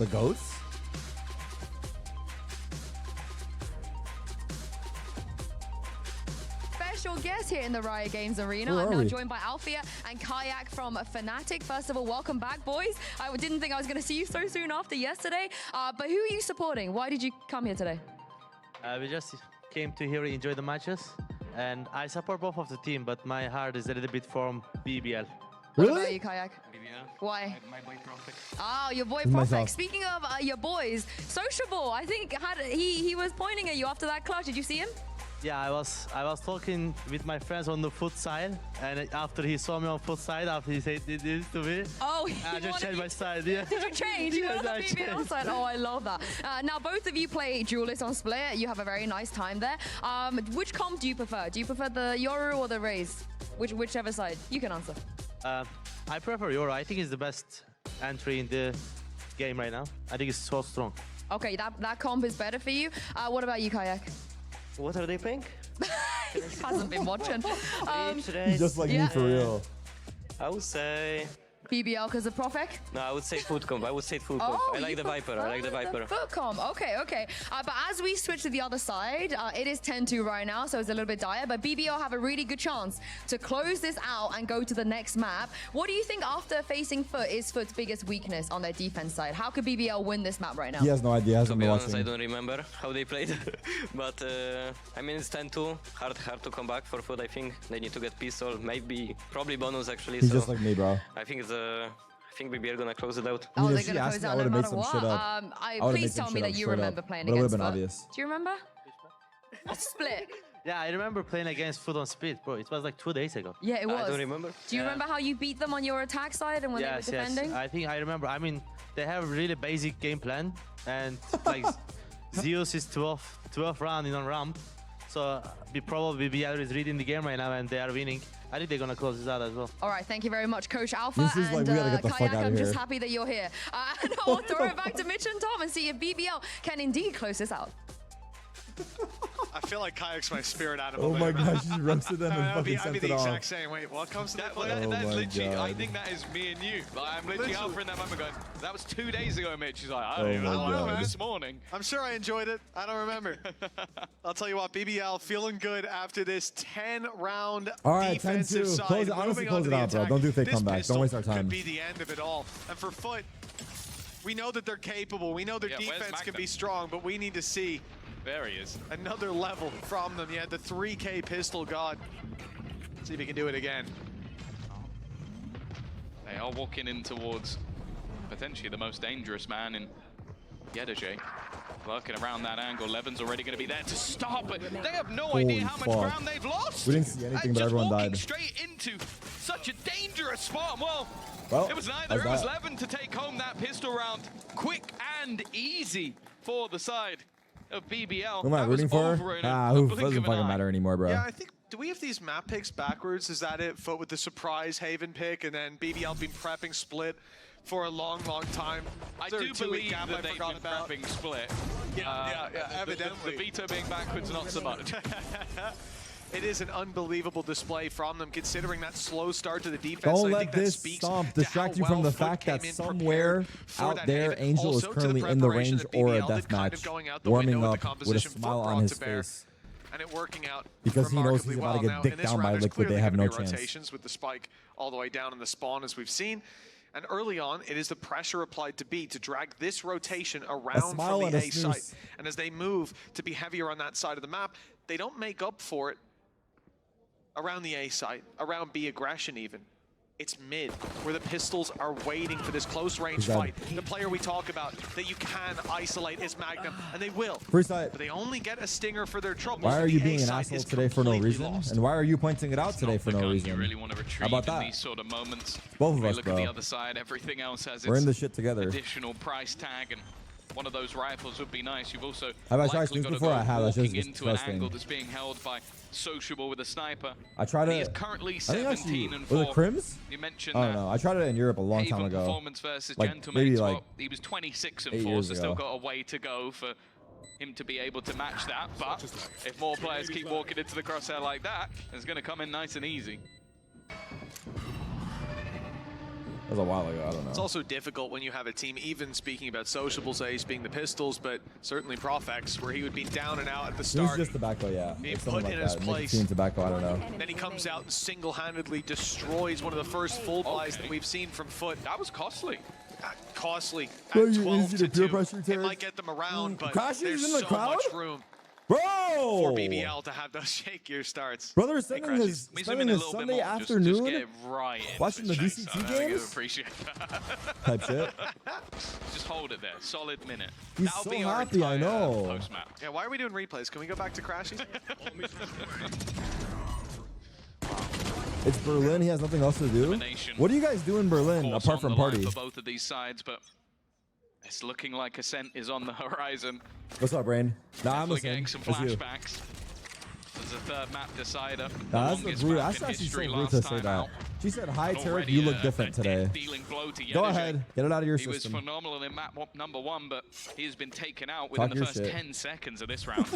The goats? Special guest here in the Riot Games Arena. Where I'm are now we? joined by Althea and Kayak from Fnatic. First of all, welcome back, boys. I didn't think I was going to see you so soon after yesterday. But who are you supporting? Why did you come here today? We just came to here to enjoy the matches, and I support both of the team, but my heart is a little bit from BBL. What about Really? you, Kayak? BBL. Why? My boy Prophet. Oh, your boy This is Prophet. myself. Speaking of your boys, Sociable, I think he was pointing at you after that clutch. Did you see him? Yeah, I was talking with my friends on the foot side, and after he saw me on foot side, after he said this to me, Oh, I just changed my side. Yeah. Did you change? You Yes, went on I the BBL changed. side. Oh, I love that. Now, both of you play Duelist on Split. You have a very nice time there. Which comp do you prefer? Do you prefer the Yoru or the Raze? Whichever side. You can answer. I prefer Yoru. I think it's the best entry in the game right now. I think it's so strong. Okay, that comp is better for you. What about you, Kayak? What are they playing? He hasn't been watching. Today, Just like Yeah. me for real. I would say BBL because of Profek? no. I would say food comp. I would say food comp. I like you the Viper. I like the prefer Viper. foot comp. Okay, okay. But as we switch to the other side, it is 10-2 right now, so it's a little bit dire. But BBL have a really good chance to close this out and go to the next map. What do you think after facing Foot is Foot's biggest weakness on their defense side? How could BBL win this map right now? He has no idea. He To hasn't be been honest, I watching. don't remember how they played, but I mean it's 10-2. Hard to come back for food. I think they need to get pistol, maybe probably bonus actually. He's so just like me, bro. I think it's I think BBL gonna close it out. Oh, mean, they're if she going to asked close me, I out no would've made matter some what. shit up. I would've made Please some tell me shit that up you straight remember up. playing But it would've against been Foot. obvious. Do you remember? Split. Yeah, I remember playing against Foot on Speed, bro. It was like 2 days ago. Yeah, it was. I don't remember. Do you remember how you beat them on your attack side and when Yes, they were yes. defending? I think I remember. I mean, they have a really basic game plan, and like Zeus is 12 round in on ramp, so probably BBL is reading the game right now, and they are winning. I think they're gonna close this out as well. All right, thank you very much, Coach Alpha. This is and like, we gotta get the fuck Kayak, outta I'm just here. happy that you're here. And I'll throw it back to Mitch and Tom and see if BBL can indeed close this out. I feel like Kayak's my spirit animal. Oh my there. gosh, he roasted them and I'd be fucking sent the it off. exact same. Wait, what comes to That, the well, play? Oh that's my literally, I God. think that is me and you. Like, I'm literally Literally. offering that moment going, that was 2 days ago, Mitch. He's like, I Oh don't even my know what God. happened this morning. I'm sure I enjoyed it. I don't remember. I'll tell you what, BBL feeling good after this 10-round All right, defensive 10-2. side. Close it. Honestly, Moving close on to it the out, bro. attack. Don't do fake This comebacks. Don't pistol waste our time. Could be the end of it all. And for Foot, we know that they're capable. We know their Yeah, where's defense can Magnum? be strong, but we need to see There he is. another level from them. Yeah, the 3K pistol god. See if he can do it again. They are walking in towards potentially the most dangerous man in Yedaje. Working around that angle. Levin's already going to be there to stop it. They have no Holy idea how much fuck. ground they've lost. We didn't see anything, And but just everyone walking died. straight into such a dangerous spot. Well, Well, it was neither. how's It was that? Levin to take home that pistol round. Quick and easy for the side of BBL. Who am I That was rooting for? over in a Who blink doesn't of an fucking eye. matter anymore, bro. Yeah, I think, do we have these map picks backwards? Is that it? Foot with the surprise Haven pick, and then BBL been prepping Split for a long, long time. I Is there do a 2-week believe gap that I they've forgot been about? prepping Split. Yeah, evidently. The veto being backwards, not so much. It is an unbelievable display from them, considering that slow start to the defense. Don't I let think that this speaks stomp to distract how you from well the Foot fact that came in somewhere prepared for out that there, Haven. Angel is Also to the currently in the preparation range that or a BBL did kind of deathmatch, going out the warming window up with the with a composition smile Foot on brought his to bear. face. And it working out Because he knows remarkably he's about well. to get Now, dicked in this down by round, there's Liquid. They clearly have gonna no be chance. rotations with the spike all the way down in the spawn, as we've seen. And early on, it is the pressure applied to B to drag this rotation around smile from and the a A snooze. site. And as they move to be heavier on that side of the map, they don't make up for it around the A site, around B aggression even. It's mid, where the pistols are waiting for this close range He's dead. fight. The player we talk about that you can isolate is Magnum, and they will. Free side. But they only get a stinger for their trouble. Why are The you A being an site asshole is today for no completely reason? lost. And why are you pointing it out today Not for the no gun reason? You really want to retrieve about in that? these sort of moments. Both of We us, look bro. at the other side. Everything else has We're in its this shit together. additional price tag, and one of those rifles would be nice. You've also Have I tried likely this got to before? go I have. That's walking just into an disgusting. angle that's being held by Sociable with a sniper. I tried He it. is currently I think actually, 17 and was 4. it Crims? You mentioned I that. don't know. I tried it in Europe a long time Haven ago. performance versus Like, Gentleman. maybe Well, like he was 26 and 8 4, years so still ago. got a way to go for him to be able to match that. But if more players keep walking into the crosshair like that, it's going to come in nice and easy. was a while ago. I don't know. It's also difficult when you have a team, even speaking about Sociable's ace being the Pistols, but certainly Profx, where he would be down and out at the It was start. just tobacco, yeah. Being Like something put like in his that. place. Nicotine, tobacco, I don't know. Then he comes out and single-handedly destroys one of the first full buys that we've seen from Foot. That was costly. Costly Bro, at you 12 easy to to peer 2. pressure, It Terrence. might get them around, but Crashes there's in the so crowd? much room Bro! for BBL to have those shakier starts. Brother is Hey, spending Crashes. his, Let me zoom spending in a his little bit Sunday more. Just afternoon get right into watching the chase. VCT I think you games? appreciate that. type shit. Just hold it there. Solid minute. He's That'll so be our happy, I entire know. Post-map. Yeah, why are we doing replays? Can we go back to Crashes? It's Berlin. He has nothing else to do. Elimination. What do you guys do in Berlin Course apart on from the line party? for both of these sides, but it's looking like Ascent is on the horizon. What's up, Rain? Nah, I'm Definitely listening. getting some It's you. flashbacks. There's a third map decider. The Nah, that's longest rude. map That's in actually so history rude last to say time that. out. She said, "Hi, Tarek. Already You look a different today." dealing blow to Go Yedijay. ahead. Get it out of your He was system. phenomenal in map number 1, but he has been taken out within Talk the your first shit. 10 seconds of this round.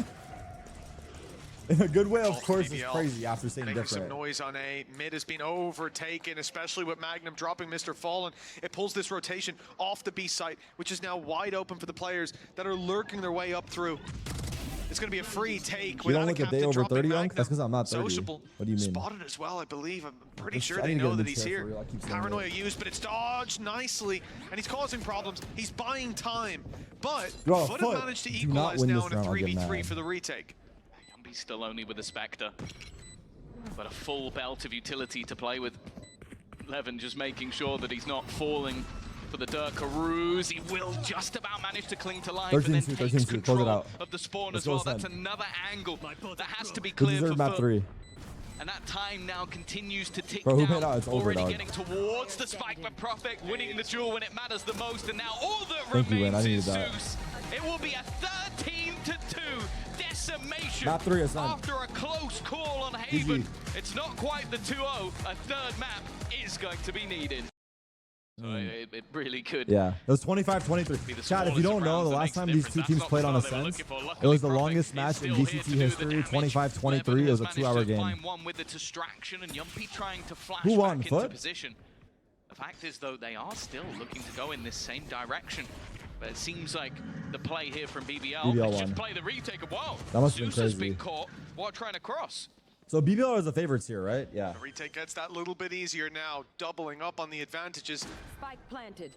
In a good way, of Oh, course, it's BBL crazy after saying making some different. noise on A. Mid has been overtaken, especially with Magnum dropping Mr. Fallen. It pulls this rotation off the B site, which is now wide open for the players that are lurking their way up through. It's going to be a free take. You don't without look a captain day over dropping 30, Unc? Magnum. That's 'cause I'm not 30. Sociable. What do you mean? Spotted as well, I believe. I'm pretty Just- sure I they need to get know a that new he's chair for here. real. I keep saying Paranoia used, but it's dodged nicely, and he's causing problems. He's buying time, but Bro, Foot Foot, have managed to do not equalize win now this in a round, I'll get 3v3 mad. for the retake. Yumby's still only with the Spectre, but a full belt of utility to play with. Levin just making sure that he's not falling for the Durkaroos. He will just about manage to cling to life and then 13-2, takes 13-2, close it control out. of the spawn Let's as well. go, That's Sen. another angle that has to be Who cleared for deserved map Foot. 3? And that time now continues to tick Bro, who down. paid out? It's over, Already dog. getting towards the spike, but Profek winning the duel when it matters the most. And now all that Thank you, Wayne. I remains is needed that. Zeus. It will be a 13-2 decimation Map 3 is on. after a close call on Haven. It's not quite the 2-0. A third map is going to be needed. So it really could. Yeah, it was 25-23. Be the Chad, if you smallest don't of know, rounds the that last makes time the these difference. two That's teams not played the on start they were Ascent, looking for. it Luckily, was the Profek longest is match in still here to VCT do the history, damage. 25-23. Levin It was a has managed 2-hour to game. find one with the distraction, and Yumpy trying to flash Who won, back Foot? into position. The fact is, though, they are still looking to go in this same direction. But it seems like the play here from BBL, BBL let's won. just play the retake of wow. That must have been Zeus has crazy. been caught while trying to cross. So BBL is the favorites here, right? Yeah. The retake gets that little bit easier now, doubling up on the advantages. Spike planted.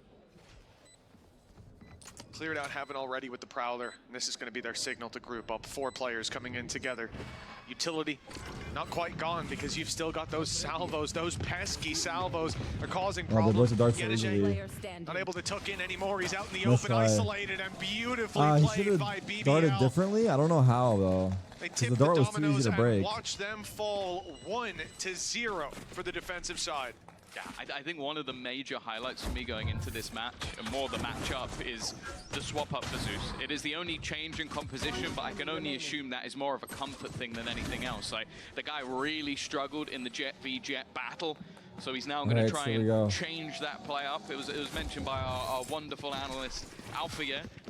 Cleared out Heaven already with the Prowler, and this is going to be their signal to group up. 4 players coming in together. Utility, not quite gone because you've still got those salvos, those pesky salvos are causing Oh, the voice problems. of Dark so Yedijay easily. Player standing. not able to tuck in anymore. He's out in the Let's open, try. isolated, and beautifully He played should by have BBL. started differently. I don't know how, though. They 'Cause the tipped the dart was too dominoes easy to and break. watch them fall 1-0 for the defensive side. Yeah, I think one of the major highlights for me going into this match, and more the matchup, is the swap up for Zeus. It is the only change in composition, but I can only assume that is more of a comfort thing than anything else. Like, the guy really struggled in the Jet v Jet battle, so he's now going Alright, to try so we go. and change that play up. It was mentioned by our wonderful analyst, Alpha,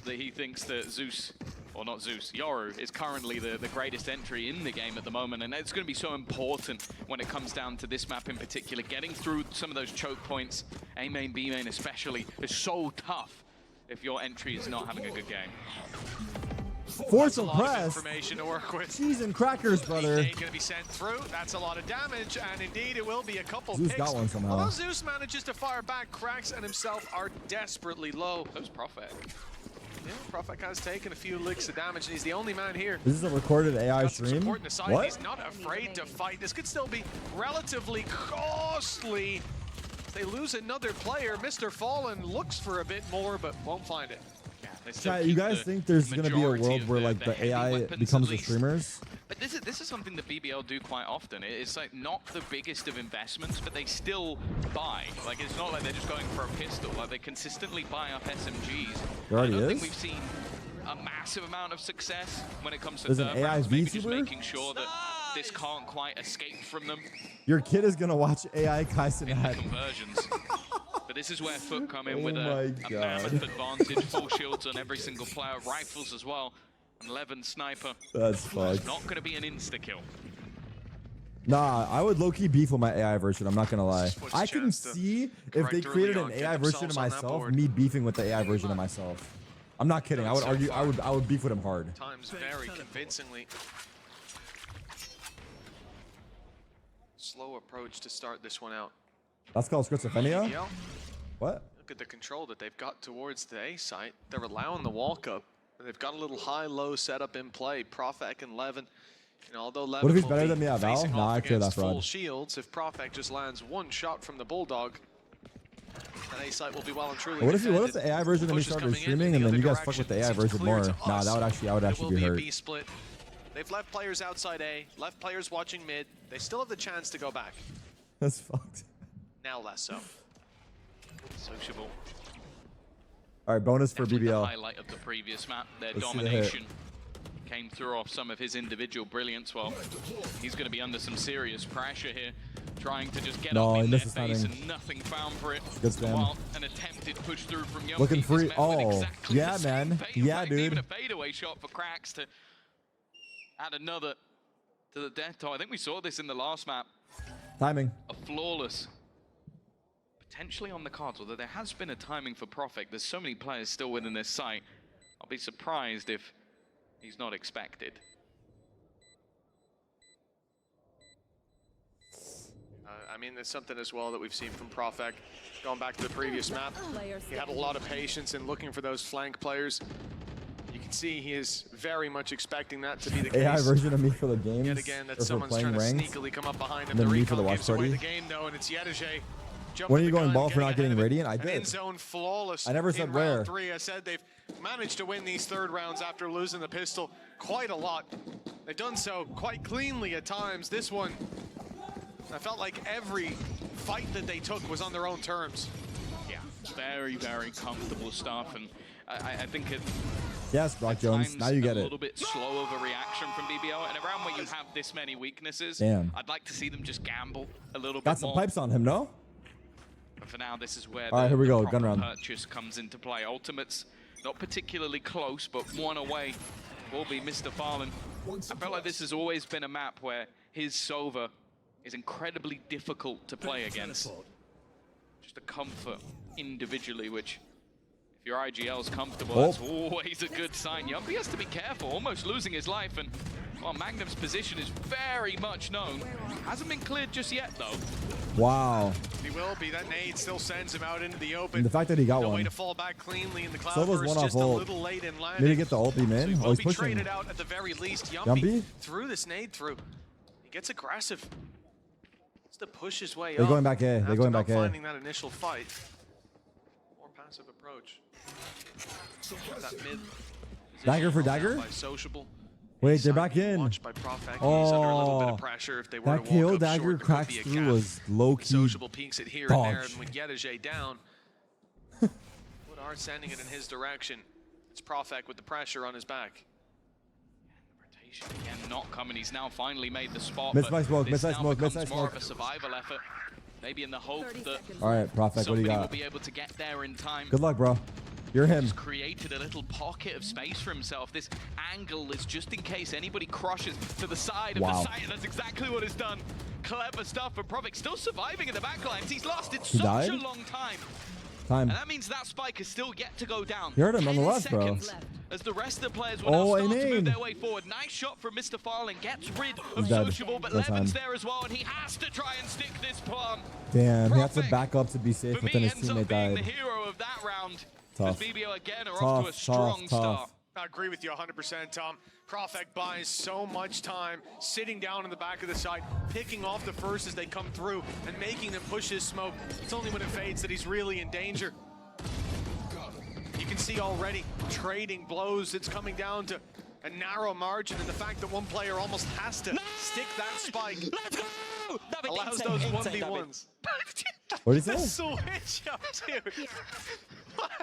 that he thinks that Zeus, or not Zeus, Yoru is currently the greatest entry in the game at the moment, and it's going to be so important when it comes down to this map in particular. Getting through some of those choke points, A main, B main especially, is so tough if your entry is not having a good game. Force That's a of lot of press. information to work with. Cheese and crackers, brother. Going to be sent through. That's a lot of damage, and indeed it will be a couple Zeus picks. got one somehow. Although Zeus manages to fire back, Cracks and himself are desperately low. Those Profek. Yeah, Profek has taken a few licks of damage, and he's the only man here. Is this a recorded AI Got some stream? support in the side. What? He's not afraid to fight. This could still be relatively costly. They lose another player. Mr. Fallen looks for a bit more, but won't find it. Yeah, they still Chat, you keep guys the think there's going to be a majority world of where like the heavy AI weapons becomes at the least. streamers? But this is something that BBL do quite often. It's like not the biggest of investments, but they still buy. Like, it's not like they're just going for a pistol. Like, they consistently buy up SMGs. There already I don't think is? we've seen a massive amount of success when it comes to There's an third AI rounds, maybe just VTuber? making sure that this can't quite escape from them Your kid is going to watch AI Kaisen in the at. conversions. But this is where Foot come in Oh with my a God. mammoth advantage, full shields on every single player, rifles as well, and Levin sniper. That's fucked. Not going to be an insta-kill. Nah, I would low-key beef with my AI version. I'm not gonna lie. Just I can chance to see if correct they early created on, an get AI version of themselves on that myself, board. me beefing with the AI version of myself. I'm not kidding. I would So argue. far. I would beef with him hard. Times very convincingly. Slow approach to start this one out. That's called schizophrenia. BBL, What? look at the control that they've got towards the A site. They're allowing the walk up. And they've got a little high-low setup in play. Profek and Levin. You know, although Levin What if he's will better be than me at Val? facing Nah, off I clear that against full fraud. shields, if Profek just lands one shot from the Bulldog, that A site will be well and truly What if defended. the AI version of me Push is started coming in streaming the and then other you guys fuck direction. with the AI Seems version clear more? to Nah, us I would it actually will be be a hurt. B split. They've left players outside A, left players watching mid. They still have the chance to go back. That's fucked. Now less so. Sociable. All right, bonus for Definitely the BBL. highlight of the previous map. Their Let's see the hit. domination came through off some of his individual brilliance. Well, he's going to be under some serious pressure here, trying to just get No, up he in their missed his face timing. and nothing found for it. Good spam. While an attempted push through from Yumpy Looking was free. met with Oh, exactly yeah, the same man. fate. Yeah, In fact, Even dude. a fadeaway shot for Cracks to add another to the death toll. I think we saw this in the last map. Timing. A flawless, potentially on the cards, although there has been a timing for Profek. There's so many players still within this site. I'll be surprised if he's not expected. I mean, there's something as well that we've seen from Profek. Going back to the previous map, he had a lot of patience in looking for those flank players. You can see he is very much expecting that to be the AI case. version of me for the games. Yet again, or that for someone's playing trying to ranked. sneakily come up behind him. And The then me for the recon watch gives away party. the game, though, and it's Yedege. When are you going ball for not getting Radiant? I An did. in-zone flawless. I never said in where. round 3. I said they've managed to win these third rounds after losing the pistol quite a lot. They've done so quite cleanly at times. This one, I felt like every fight that they took was on their own terms. Yeah, very, very comfortable stuff, and I think it. Yes, Brock Jones. times Now you get a it. little bit slow of a reaction from BBL, and around where you have this many weaknesses, Damn. I'd like to see them just gamble a little Got bit some more. pipes on him, no? But for now, this is where All right, here we the go, proper gun round. purchase comes into play. Ultimate's not particularly close, but one away will be Mr. Farland. I felt like this has always been a map where his Sova is incredibly difficult to play against. Just a comfort individually, which if your IGL's comfortable, Oh. that's always a good sign. Yumpy has to be careful, almost losing his life, and well, Magnum's position is very much known. Hasn't been cleared just yet, though. Wow. He will be. That nade still sends him out into the open. And the fact that he got No way one. to fall back cleanly in the cloud Silva's burst, one off just a ult. little late in landing. Need to get the ult beam So he in. will Oh, he's be pushing. traded out at the very least. Yumpy? Yumpy threw this nade through. He gets aggressive. Wants to push his way They're up. going back A. They're After going not back A. finding that initial fight. More passive approach. That mid Dagger for position held dagger? down by Sociable. Wait, they're Side back being in. watched by Profek. He's under a little bit Oh, of pressure. If they were that to walk KO up dagger short, there could cracks be a through gap. was low-key Sociable peeks it here and there, dodge. and with Yedege down, Wood are sending it in his direction. It's Profek with the pressure on his back. Rotation again, not coming. He's now finally made the spot. Mid-side but smoke, this mid-side now smoke, becomes mid-side more smoke. of a survival effort. Maybe in the hope that All right, Profek, what do you somebody will got? be able to get there in time. Good luck, bro. You're him. He's created a little pocket of space for himself. This angle is just in case anybody crushes to the side of Wow. the site, and that's exactly what it's done. Clever stuff from Profek, still surviving in the backlines. He's lasted He such died? a long time. Time. And that means that spike is still yet to go down. You heard him on the 10 left, bro. seconds As the rest of the players will Oh, now start to amen. move their way forward. Nice shot from Mr. Farland. Gets rid of He's dead. Sociable, but No Levin's time. there as well, and he has to try and stick this plant. Damn, he had to Profek, back up to be safe, For but then me, his ends up teammate being the died. hero of that round. Tough. As BBO again are off to a strong start. I agree with you 100%, Tom. Profek buys so much time sitting down in the back of the site, picking off the first as they come through and making them push his smoke. It's only when it fades that he's really in danger. You can see already trading blows. It's coming down to a narrow margin, and the fact that one player almost has to stick that spike allows those 1v1s. What did he The say? switch up, dude.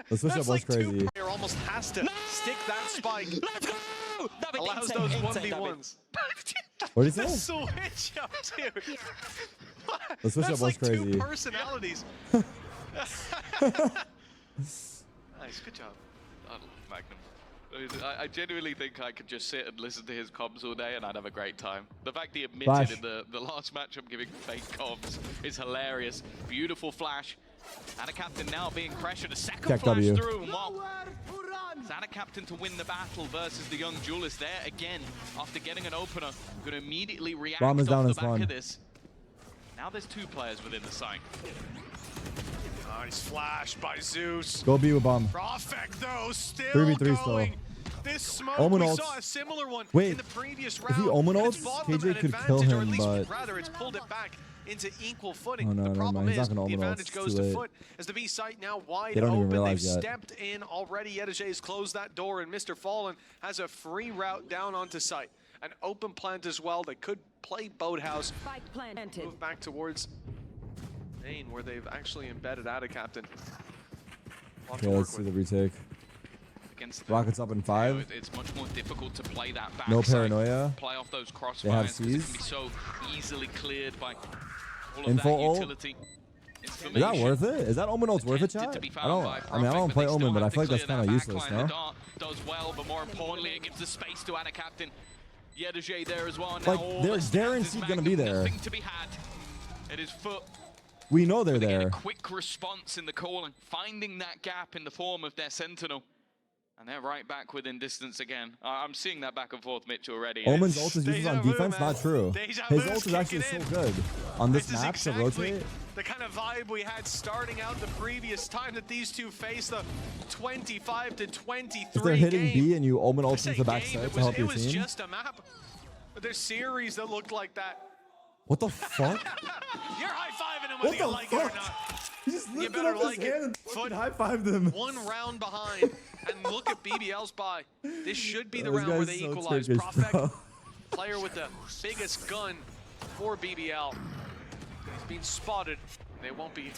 The switch up That's was like crazy. two player almost has to stick that spike. Allows those 1v1s. What did The he say? switch up, dude. The switch up That's was like crazy. two personalities. Nice, good job. Magnum I genuinely think I could just sit and listen to his comms all day and I'd have a great time. The fact he admitted Flash. in the last matchup giving fake comms is hilarious. Beautiful flash. And a captain now being pressured. A second Check flash W. through. Zana captain to win the battle versus the young duelist there again. After getting an opener, going to immediately react Bomb is off down the in back spawn. of this. Now there's 2 players within the site. Nice flash by Zeus. Go B with bomb. Profect though, still 3v3 still. going. This smoke, Omen we ults. saw a similar one Wait, in the previous if round. he Omen and it's ults, bought them KJ an could kill advantage, or him, at least but- rather it's pulled it back into equal footing. Oh, no, the never problem mind. He's is not gonna the Omen ult. advantage It's goes too to late. foot as the B site now wide They don't even open. They've realize yet. stepped in already. Yedajay has closed that door, and Mr. Fallen has a free route down onto site. An open plant as well. They could play Boathouse. Spike planted. Move back towards main, where they've actually embedded out a captain. Lot to Okay, work let's see with. the retake. Against the, Rockets up in 5. It's much more difficult to play that back No side, paranoia. play off those They have crossfires because it Cs. can be so easily cleared by all of Info that ult. utility. Is that worth it? Is that Omen ult's worth it, Attempted chat? to be I found don't. by I mean, I don't Prophet, play they still Omen, but I have feel to like that's clear kind of that useless, backline. no? The dart does well, but more importantly, it gives the space to Ana Captain. Yedajay there as well. Like, Now all they're that stands is guaranteed gonna be Magnum, there. Nothing to be had. It is foot. We know they're Again, there. a quick response in the calling, finding that gap in the form of their Sentinel. And they're right back within distance again. I'm seeing that back and forth, Mitch, already. Omen's ult is useless Deja on vu, defense? man. Not true. Deja His vu's ult is actually so kicking in. good on this This is map to exactly rotate. the kind of vibe we had starting out the previous time that these two faced, the 25 to 23 If they're hitting game. B and you Omen I ult say into the game, backside it to was, help it your was team. just a map. But there's series that looked like that. What the fuck? You're high-fiving him What whether you the like it or fuck? not. He just You lifted better up his like it. hand and Foot. fucking high-fived him. One round behind, and look at BBL's buy. This should be the This round where guy's they so equalize. Turkish, Profect, bro. player with the biggest gun for BBL. He's been spotted. They won't be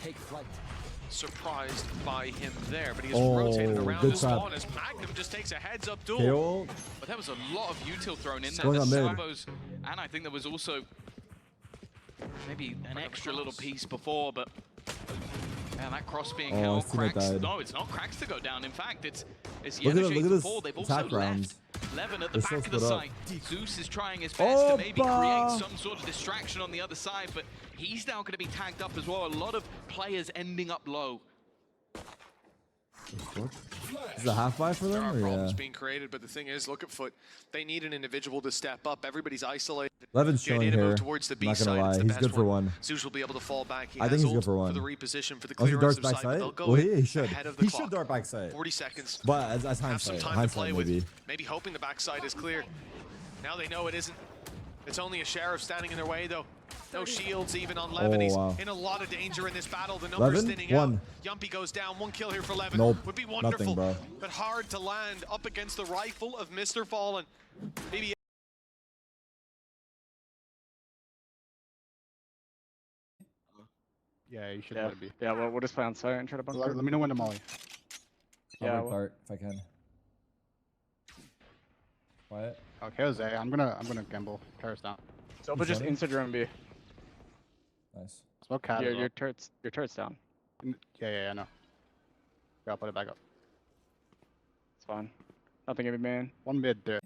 surprised by him there, but he is rotated around good his trap. spawn as Magnum just takes a heads-up duel. KO. But there was a lot of util thrown in there. Going The on mid. salvos, and I think there was also maybe an extra little piece before, but yeah, that cross being Oh, held. his teammate Cracks. died. No, it's not cracks to go down. In fact, it's Look at Yedajay to this fall. They've also attack rounds. left Levin at the They're so back of the split up. site. Zeus is trying his best to maybe create Opa! some sort of distraction on the other side, but he's now going to be tagged up as well. A lot of players ending up low. Is it a half buy for There them? are Or problems yeah? being created, but the thing is, look at Foot. They need an individual to step up. Everybody's isolated. Levin's The idea chilling to here. move towards the B Not side. gonna lie, It's the he's best good for one. Zeus will be able to fall back. He I has think he's good ult for one. the reposition for the Oh, he clearance darts of back side, but side? they'll go Well, in he should. ahead of the He clock. should dart back side. 40 seconds. But as Have some hindsight, time to hindsight play maybe. with. Maybe hoping the backside is clear. Now they know it isn't. It's only a Sheriff standing in their way, though. No shields even on Levin. Oh, He's wow. in a lot of danger in this battle. The numbers Levin, thinning out. one. Yumpy goes down. One kill here for Levin. Nope, Would be nothing, wonderful, bro. but hard to land up against the rifle of Mr. Fallen. Maybe Yeah, you should Yeah, let it be. yeah. Well, we'll just play on site and try to bunker. Let me know when to molly. I'll Yeah, break well- dart if I can. Quiet. Okay, Jose, I'm gonna gamble. Terrace down. So but just running? inside drone B. Nice. Smoke cat. as well. Your turret's down. Yeah, I know. Yeah, I'll put it back up. It's fine. Nothing of man. One mid there.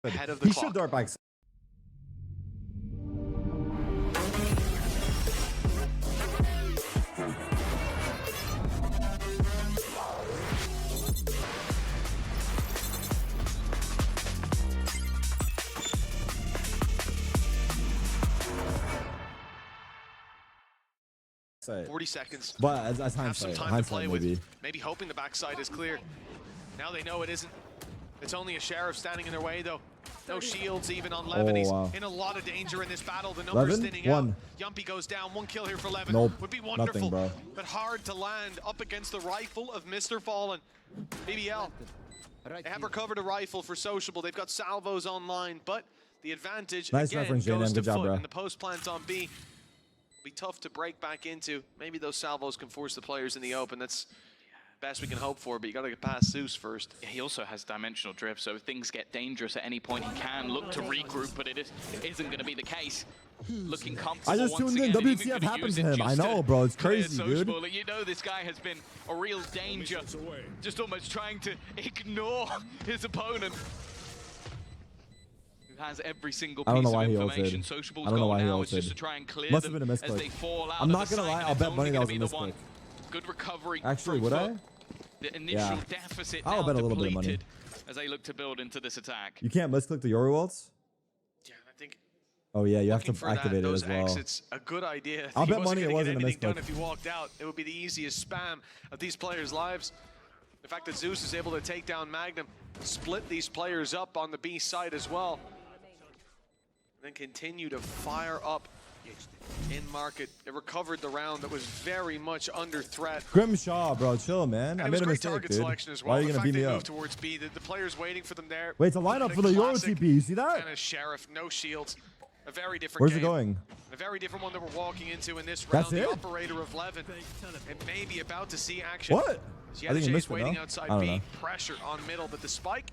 ahead of the He clock. should dart back side. Side. 40 seconds. But as Have some hindsight, time to hindsight play maybe. with. Maybe hoping the backside is clear. Now they know it isn't. It's only a Sheriff standing in their way, though. No shields even on Levin. Oh, He's wow. in a lot of danger in this battle. The numbers Levin, thinning one. out. Yumpy goes down. One kill here for Levin. Nope, Would be nothing, wonderful, bro. but hard to land up against the rifle of Mr. Fallen. BBL. They have recovered a rifle for Sociable. They've got salvos online, but the advantage Nice again reference, goes JNM. to Good job, Foot. bro. And the post plant on B will be tough to break back into. Maybe those salvos can force the players in the open. That's best we can hope for, but you gotta get past Zeus first. He also has dimensional drift, so if things get dangerous at any point, he can look to regroup, but it isn't going to be the case. Looking comfortable I just once tuned in. again, and even WTF gonna happened use to it him. I just know, bro. It's clear crazy, dude. Sociable. You know this guy has been a real danger, just almost trying to ignore his opponent. Who has every single I don't piece know of why he information. ulted. Sociable's I don't know goal why he now is just ulted. to try and clear Must have them been a as misclick. they fall out I'm of not the gonna site, lie, and I'll it's bet only money that gonna was a be the misclick. one. Good recovery. Actually, from would I? Foot. The initial Yeah. deficit I'll now bet a little bit of money. depleted as they look to build into this attack. You can't misclick the Yoru ults? Yeah, I think Oh yeah, you have looking to for activate it those as well. exits, a good idea. I'll He bet money it gonna wasn't get a anything done misclick. if he walked out. It would be the easiest spam of these players' lives. The fact that Zeus is able to take down Magnum, split these players up on the B side as well, and then continue to fire up in market. It recovered the round that was very much under threat. Grimshaw, bro, chill, man. And I it made was a great mistake, target dude. selection as well. Why are you The gonna fact beat me they up? moved towards B, the players waiting for them there. Wait, it's a lineup for the Euro Classic TP. You see that? And a Sheriff, no shields. A very different Where's game. it going? A very different one that we're walking into in this That's round. The it? operator of Levin, and maybe about to see action. What? I think you Yadajay missed is it, waiting no? outside I don't B. know. Pressure on middle, but the spike,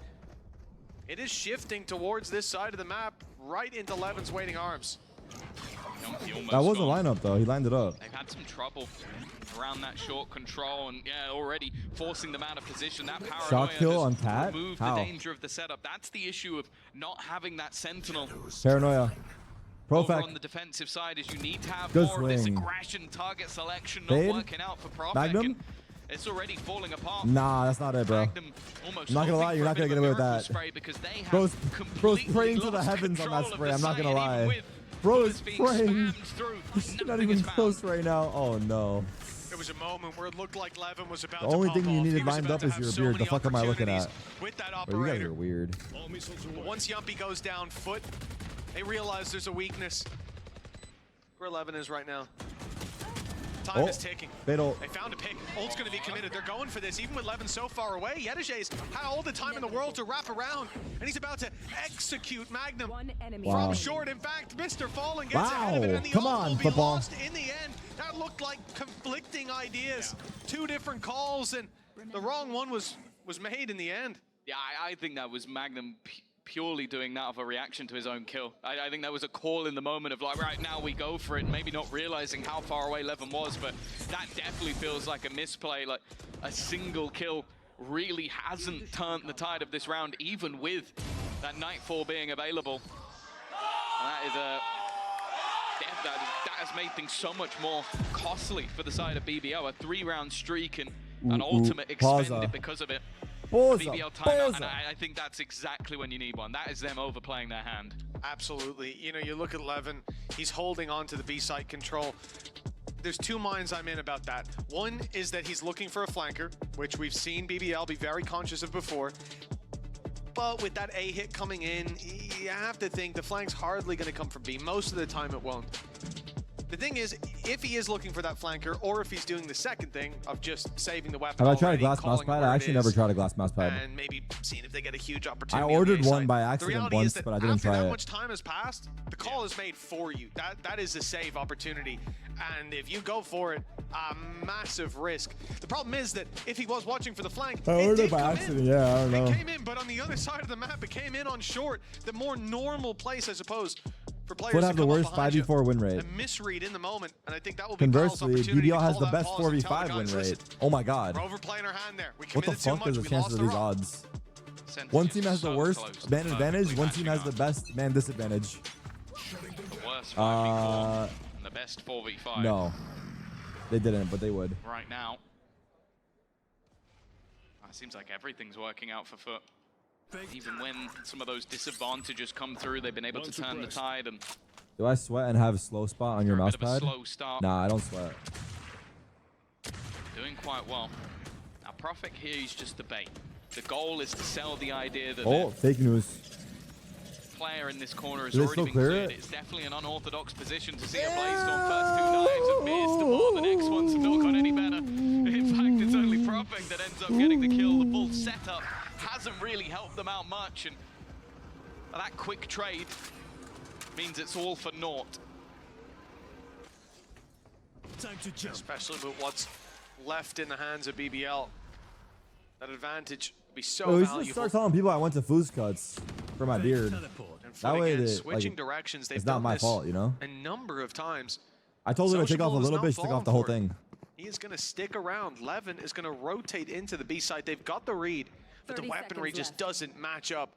it is shifting towards this side of the map, right into Levin's waiting arms. That was a lineup, though. He lined it up. They've had some trouble around that short control, and yeah, already forcing them out of position. That paranoia Shot kill has on Tat? removed How? the danger of the setup. That's the issue of not having that sentinel. Paranoia. Over Profec. on the defensive side is you need to have Good more of this swing. aggression, target selection, not Fade. working out for Profec. Magnum? and It's already falling apart. Nah, that's not it, bro. Magnum almost I'm not gonna hoping lie, you're for a not bit gonna of get a away with miracle that. spray because they have Bro's completely praying to the lost heavens on that control of spray. the I'm not site, gonna and even lie. with Bro is bullets being praying. spammed through, He's not nothing even is found. close right now. Oh no. There was a moment where it looked like Levin was about The to only pop thing you off. needed He was lined about up to is have your so beard. The many fuck am I looking opportunities at? with that Bro, you guys operator. are weird. But once Yumpy goes down foot, they realize there's a weakness. Where Levin is right now. Time is ticking. Fatal. They found a pick. Ult's going to be committed. They're going for this, even with Levin so far away. Yadajay's had all the time in the world to wrap around, and he's about to execute Magnum Wow. from short. In fact, Mr. Fallen gets ahead of it, Wow. and the Come ult on, will be football. lost in the end. That looked like conflicting ideas. Two different calls, and the wrong one was made in the end. Yeah, I think that was Magnum purely doing that of a reaction to his own kill. I think that was a call in the moment of like, right now we go for it, maybe not realizing how far away Levin was, but that definitely feels like a misplay, like a single kill really hasn't turned the tide of this round, even with that Nightfall being available. And that is that has made things so much more costly for the side of BBL. A 3-round streak and an ultimate expended because of it. BBL timeout, and I think that's exactly when you need one. That is them overplaying their hand. Absolutely. You know, you look at Levin, he's holding on to the B site control. There's two minds I'm in about that. One is that he's looking for a flanker, which we've seen BBL be very conscious of before. But with that A hit coming in, you have to think the flank's hardly going to come from B. Most of the time it won't. The thing is, if he is looking for that flanker, or if he's doing the second thing of just saving the weapon. Have I tried a already, glass calling mouse it pad? where I it actually is, never tried a glass mouse pad. and maybe seeing if they get a huge I opportunity. on the ordered A one side. by The accident reality once, is that but I didn't after try that it. much time has passed, the call is made for you. That is a save opportunity, and if you go for it, a massive risk. The problem is that if he was watching for the flank, I it ordered did it by come accident. in. Yeah, I don't know. It came in, but on the other side of the map, it came in on short. The more normal place, I suppose, for players Would to have the come up worst behind you. 5v4 win rate. A misread in the moment, and I think that will be Val's Conversely, opportunity to BBL has call the that best pause and tell the 4v5 win guys, rate. listen, Oh my god. we're overplaying our hand there. We What the committed too fuck much. is the We chances lost of the these rock. odds? Sentinels One team has the so worst close to man advantage, perfectly one team has matching the best man disadvantage. The worst 5v4 and the best 4v5 No. They didn't, but they would. right now. It seems like everything's working out for Foot. Even when some of those disadvantages come through, they've been able to turn the tide and Do I sweat and have a slow spot on your a mouse bit of a pad? slow start. Nah, I don't sweat. Doing quite well. Now, Profec here is just the bait. The goal is to sell the idea that Oh, the fake news. player in this corner has Do they already still been clear cleared. it? It's definitely an unorthodox position to see a Blaze-Storm first 2 knives and missed the ball. The next one's not got any better. In fact, it's only Profec that ends up getting the kill. The full setup hasn't really helped them out much, and that quick trade means it's all for naught. Especially with what's left in the hands of BBL. That advantage would be so Bro, we should valuable. start telling people I went to Foos Cuts for my beard. And That way, again, they, switching like, directions, they've it's not done my this fault, you know? a number of times. I told her to take off a Sociable is little not bit, she took falling off the whole for it. thing. He is going to stick around. Levin is going to rotate into the B side. They've got the read, but the 30 weaponry seconds just left. doesn't match up.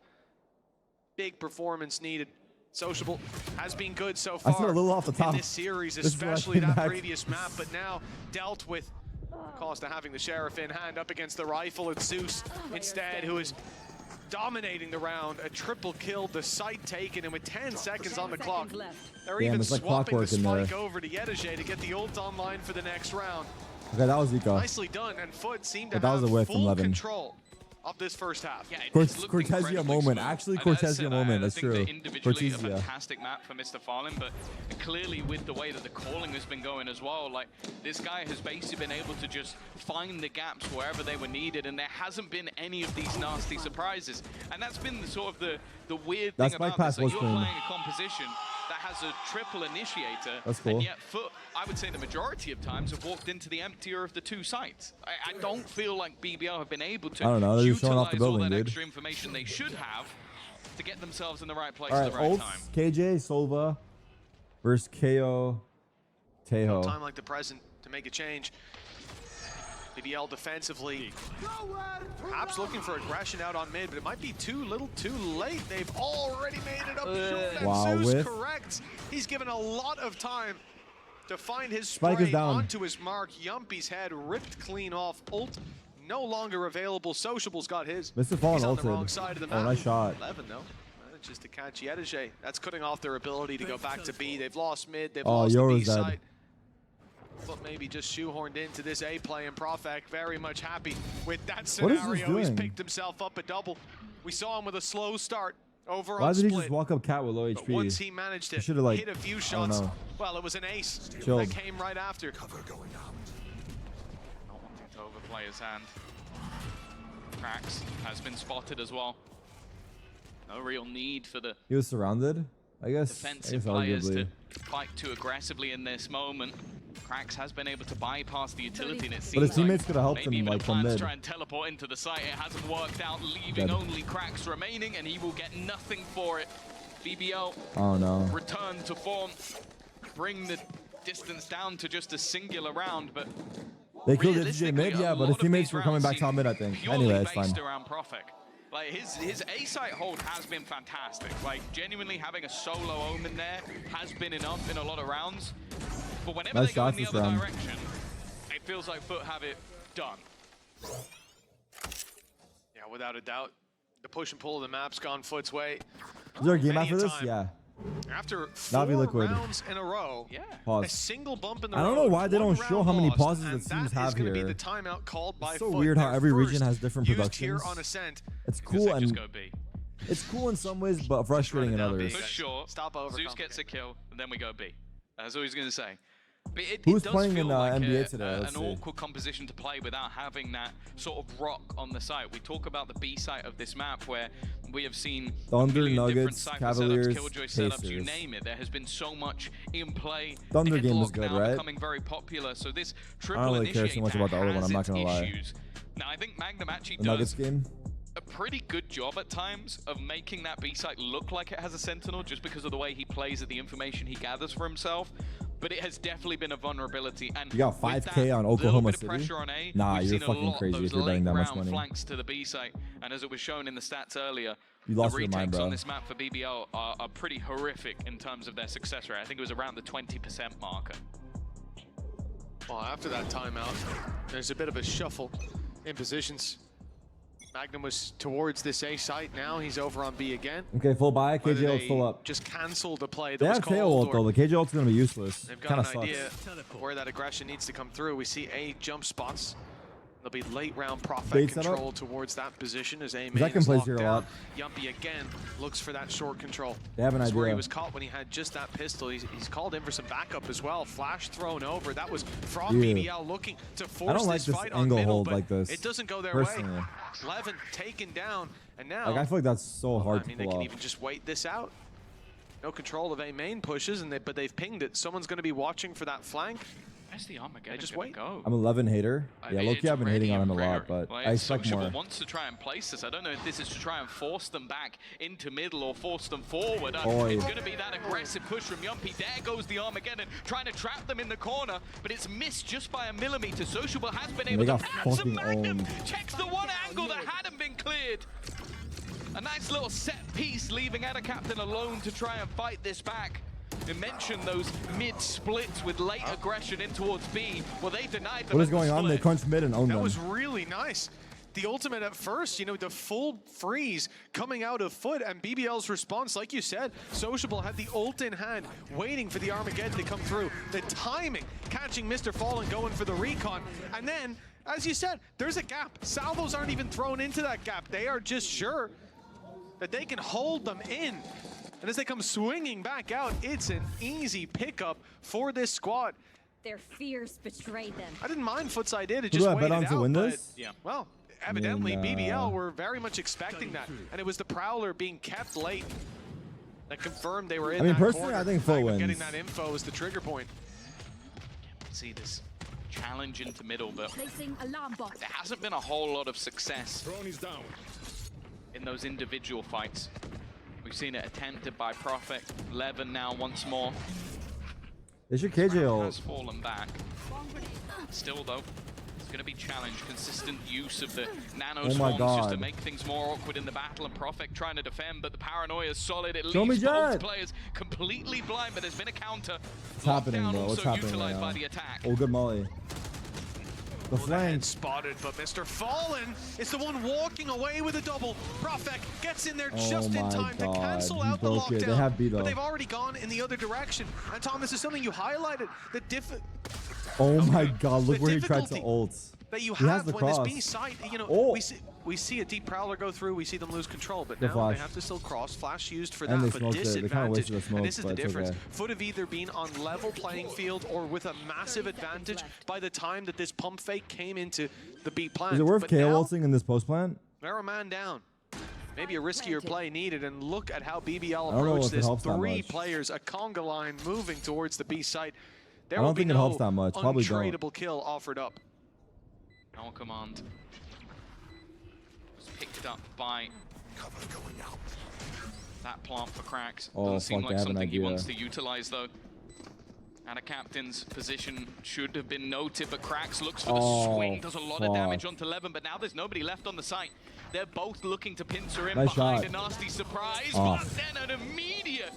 Big performance needed. Sociable has been good so I far feel a little off the top. in this series, This is what I especially came that back. previous map, but now dealt with cost of having the Sheriff in hand up against the rifle. It's Zeus instead who is dominating the round. A triple kill, the site taken, and with 10 seconds on the clock, they're Damn, even it's like swapping the clockwork in there. spike over to Yedege to get the ult online for the next round. Okay, that was Eco. Nicely done, and Foot seemed to But that was have a whiff from full Levin. control of this first half. Yeah, Cortesia moment. Actually, Cortesia moment. That's true. Individually, a Cortesia. fantastic map for Mr. Fallen, but clearly with the way that the calling has been going as well, like this guy has basically been able to just find the gaps wherever they were needed, and there hasn't been any of these nasty surprises. And that's been the sort of the weird That thing spike about this. pass Like, was you're clean. playing a composition that has a triple initiator, That's cool. and yet Foot, I would say the majority of times, have walked into the emptier of the two sites. I don't feel like BBL have been able to I don't know, they're just showing off the utilize all building, that dude. extra information they should have to get themselves in the right place All at right, the right Ults, time. KJ, Solva versus KO, Tejo. Time like the present to make a change. BBL defensively, perhaps looking for aggression out on mid, but it might be too little too late. They've already made it up short, and Wow, Zeus whiff. corrects. He's given a lot of time to find his Spike is spray down. onto his mark. Yumpy's head ripped clean off. Ult no longer available. Sociable's got his. Mr. Fallen He's on the wrong ulted. side of the Oh, map. nice shot. 11 though. Manages to catch Yedege. That's cutting off their ability to go back to B. They've lost mid. They've Oh, lost the B Yoru's dead. side. But maybe just shoehorned into this A play, and Profek very much happy with that What is this scenario. He's doing? picked himself up a double. We saw him with a slow start over Why on did he split. just walk up cat with low But HP? once he managed to He should've, like, hit a few I don't shots, know. well, it was an ace Chilled. that came right after. Not wanting to overplay his hand. Cracks has been spotted as well. No real need for the He was surrounded, I guess. defensive players arguably. to fight too aggressively in this moment. Cracks has been able to bypass the utility, and it seems But his teammates like could have helped maybe him, even like, a from plan to mid. try and teleport into the site. It hasn't worked out, leaving Dead. only Cracks remaining, and he will get nothing for it. BBL Oh no. return to form, bring the distance down to just a singular round, but They killed DJ realistically, mid, a yeah, but lot his of teammates these were coming rounds back top seem mid, I think. purely Anyway, it's fine. based around Profek. Like his A site hold has been fantastic. Like genuinely having a solo Omen there has been enough in a lot of rounds. But whenever Nice they go in shots the this other round. direction, it feels like Foot have it done. Yeah, without a doubt. The push and pull of the map's gone Foot's way. Is there a game Many after a this? time. Yeah. After That'll be 4 liquid. rounds in a row, Yeah. a Pause. single bump in the I don't road, know why they one don't show round how many lost, pauses and the teams that have is going to be here. the timeout called by It's so Foot. weird how Their every region first has different used here productions. on Ascent. It's Because cool they just and go B. it's cool in some ways, but frustrating in down, others. big. For sure. Stop over. Zeus gets a kill, and then we go B. That's all he's going to say. But it Who's does playing feel in, like NBA today? Let's an see. awkward composition to play without having that sort of rock on the site. We talk about the B site of this map where we have seen Thunder, a million different Nuggets, Cypher Cavaliers, setups, Killjoy setups, you Pacers. name it. There has been so much in play. Thunder game was Deadlock good, now right? becoming very popular. So this I triple don't really care too much initiator about the other one, has I'm not its gonna lie. issues. Now I think Magnum actually The Nuggets does game. a pretty good job at times of making that B site look like it has a Sentinel just because of the way he plays at the information he gathers for himself. But it has definitely been a vulnerability. And You got with 5K that on little Oklahoma bit of City? pressure on A, Nah, we've you're seen a fucking lot of crazy those if you're betting that late much round money. flanks to the B site. And as it was shown in the stats earlier, You the lost your retakes mind, bro. on this map for BBL are pretty horrific in terms of their success rate. I think it was around the 20% marker. Well, after that timeout, there's a bit of a shuffle in positions. Magnum was towards this A site. Now he's over on B again. Okay, full buy. Whether KJ ult's they full up. just cancel the play that They was have KO called, ult though. or The KJ ult's gonna be useless. they've got Kind an of sucks. idea where that aggression needs to come through. We see A jump spots. There'll be late round Prophet Bait setup. control towards that position as A Zach main is plays locked here a down. lot. Yumpy again looks for that short control. They have an That's where he idea. was caught when he had just that pistol. He's called in for some backup as well. Flash thrown over. That was from Yeah. BBL looking to force I don't like this this fight on angle middle, hold but like this, it doesn't go their personally. way. Levin taken down, and now Like I feel like that's so hard I mean, to they pull can off. even just wait this out. No control of A main pushes, but they've pinged it. Someone's going to be watching for that flank. Where's the Armageddon just gonna wait. go? I'm 11 hater. I Yeah, mean, low-key it's I've been hating on him a already lot, but Like, I expect Sociable more. wants to try and place this. I don't know if this is to try and force them back into middle or force them forward. Oi. It's going to be that aggressive push from Yumpy. There goes the Armageddon, trying to trap them in the corner, but it's missed just by a millimeter. Sociable has been able They to got pass some fucking Magnum. owned. Checks the one angle that hadn't been cleared. A nice little set piece, leaving Ada Captain alone to try and fight this back. You mentioned those mid splits with late aggression in towards B. Well, they denied them. What is at the going on? They split. crunched mid and owned That them. was really nice. The ultimate at first, you know, the full freeze coming out of Foot, and BBL's response, like you said, Sociable had the ult in hand, waiting for the Armageddon to come through. The timing, catching Mr. Fallen, going for the recon. And then, as you said, there's a gap. Salvos aren't even thrown into that gap. They are just sure that they can hold them in. And as they come swinging back out, it's an easy pickup for this squad. Their fears betrayed them. I didn't mind Foot's idea to Who just do I wait bet on it to out, win but, this? Yeah. well, evidently BBL uh, were very much expecting that, and it was the Prowler being kept late that confirmed they were in I mean, that personally, corner. I think Foot Getting wins. that info was the trigger point. See this challenge into middle, but Placing alarm bot. there hasn't been a whole lot of success in those individual fights. We've seen it attempted by Prophet. Levin now once more. They should KJ Has ult. fallen back. Still though, it's going to be challenged. Consistent use of the nano Oh my swarms just to God. make things more awkward in the battle. And Prophet trying to defend, but the paranoia is solid. It Show me leaves both Jet. players completely blind, but there's been a counter. What's happening, Lockdown bro? What's also happening utilized right by now? the attack. Oh, good molly. The Well, that flank. is spotted, but Mr. Fallen is the one walking away with a double. Prophet gets in there Oh just in my time to God, cancel he out the broke it. lockdown. They have B, though. But they've already gone in the other direction. And Tom, this is something you highlighted. Oh my God, look the where he tried to difficulty ult. that you He has have the when this cross. B site, you know, Oh. we see a deep Prowler go through, we see them lose control, but The now flash. they have to still cross. Flash used for And that, they but smoked it. They kinda disadvantage. wasted the smoke, And this is the but it's difference. okay. Foot have either been on level playing field or with a massive 30 seconds advantage left. by the time that this pump fake came into the B plant. Is it worth But KO now, ulting in this post plant? they're a man down. Maybe a riskier play needed, and look at how BBL I don't know approached if it this. helps that 3 much. players, a conga line moving towards the B site. There I don't will be think it no helps that much. Probably don't. untradeable kill offered up. Null command was picked up by that plant for cracks. Oh, Doesn't seem fuck, I like have an something he idea. wants to utilize though. And a captain's position should have been noted, but cracks looks for the Oh, swing, does a lot of fuck. damage onto Levin, but now there's nobody left on the site. They're both looking to pincer him Nice behind shot. a nasty surprise, Oh. but then an immediate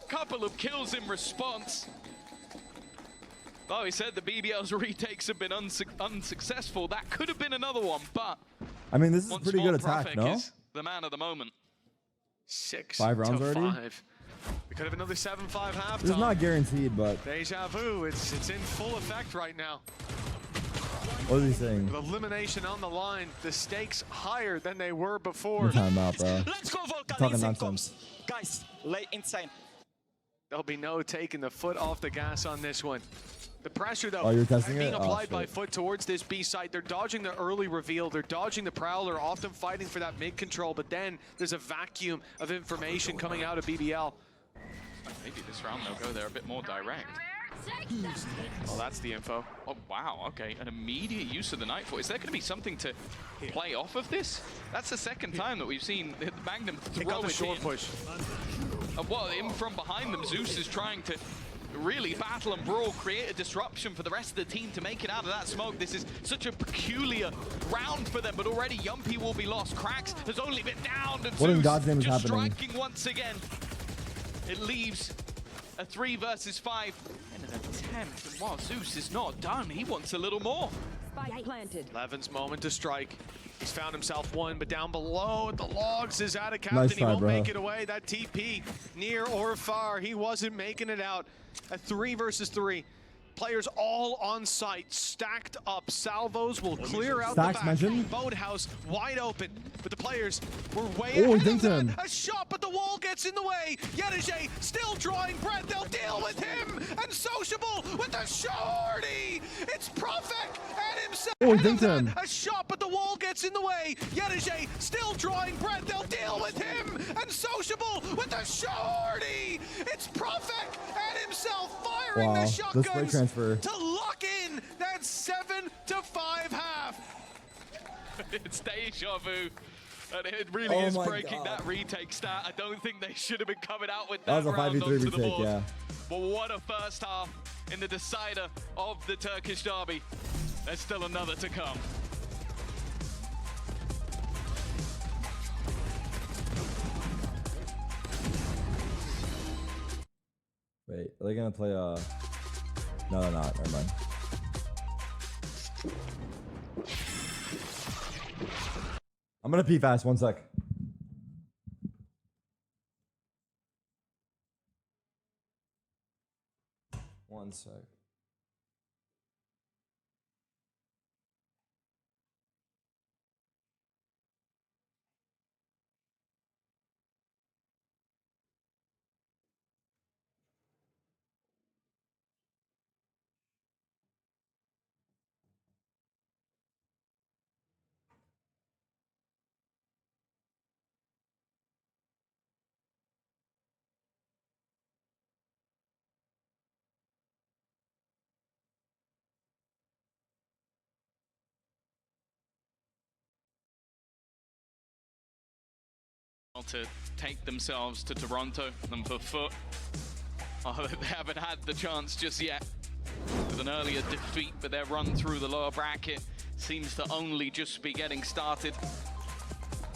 couple of kills in response. Well, he said the BBL's retakes have been unsuccessful. That could have been another one, but I mean, this is once pretty more, good attack, Prophet no? is the man of the moment. 6 5 rounds to already? 5. We could have another 7-5 halftime. This is not guaranteed, but Deja vu, it's in full effect right now. what is he saying? With elimination on the line, the stakes higher than they were before. Time out, bro. Let's go, Volcan. Talking Insane nonsense. comes. Guys, lay insane. There'll be no taking the foot off the gas on this one. The pressure, though, Oh, you're testing being it? Oh, applied by shit. Foot towards this B site. They're dodging the early reveal. They're dodging the Prowler, often fighting for that mid control. But then there's a vacuum of information coming out of BBL. Maybe this round they'll go there a bit more direct. Well, that's the info. Oh, wow, okay. An immediate use of the Nightfall. Is there going to be something to play off of this? That's the second time that we've seen the Magnum They got throw the it short in. push. Well, in from behind them, Zeus is trying to really battle and brawl, create a disruption for the rest of the team to make it out of that smoke. This is such a peculiar round for them, but already Yumpy will be lost. Cracks has only been downed, and What in Zeus God's name is just happening? striking once again. It leaves a 3 versus 5 and an attempt. And while Zeus is not done, he wants a little more. Spike planted. Levin's moment to strike. He's found himself one, but down below at the logs is out of captain. Nice He try, won't bro. make it away. That TP, near or far, he wasn't making it out. A 3 versus 3. Players all on site, stacked up. Salvos will clear out Stacks the back. mentioned? Boathouse wide open, but the players were way Oh, he ahead of dinked him. that. A shot, but the wall gets in the way. Yedege still drawing breath. They'll deal with him. And Sociable with the shorty. It's Profek and himself. Oh, he ahead of dinked him. that. A shot, but the wall gets gets in the way. Yedige still drawing breath. They'll deal with him. And Sociable with the shorty. It's Profek and himself firing the Wow, the split shotguns transfer. to lock in that 7-5 half. It's deja vu. And it really Oh is my breaking God. that retake stat. I don't think they should have been coming out with That that, was a round 5v3 onto the retake, board. yeah. But what a first half in the decider of the Turkish derby. There's still another to come. Wait, are they gonna play no they're not, never mind. I'm gonna pee fast, 1 sec. One sec. To take themselves to Toronto, and for Foot, they haven't had the chance just yet with an earlier defeat, but their run through the lower bracket seems to only just be getting started.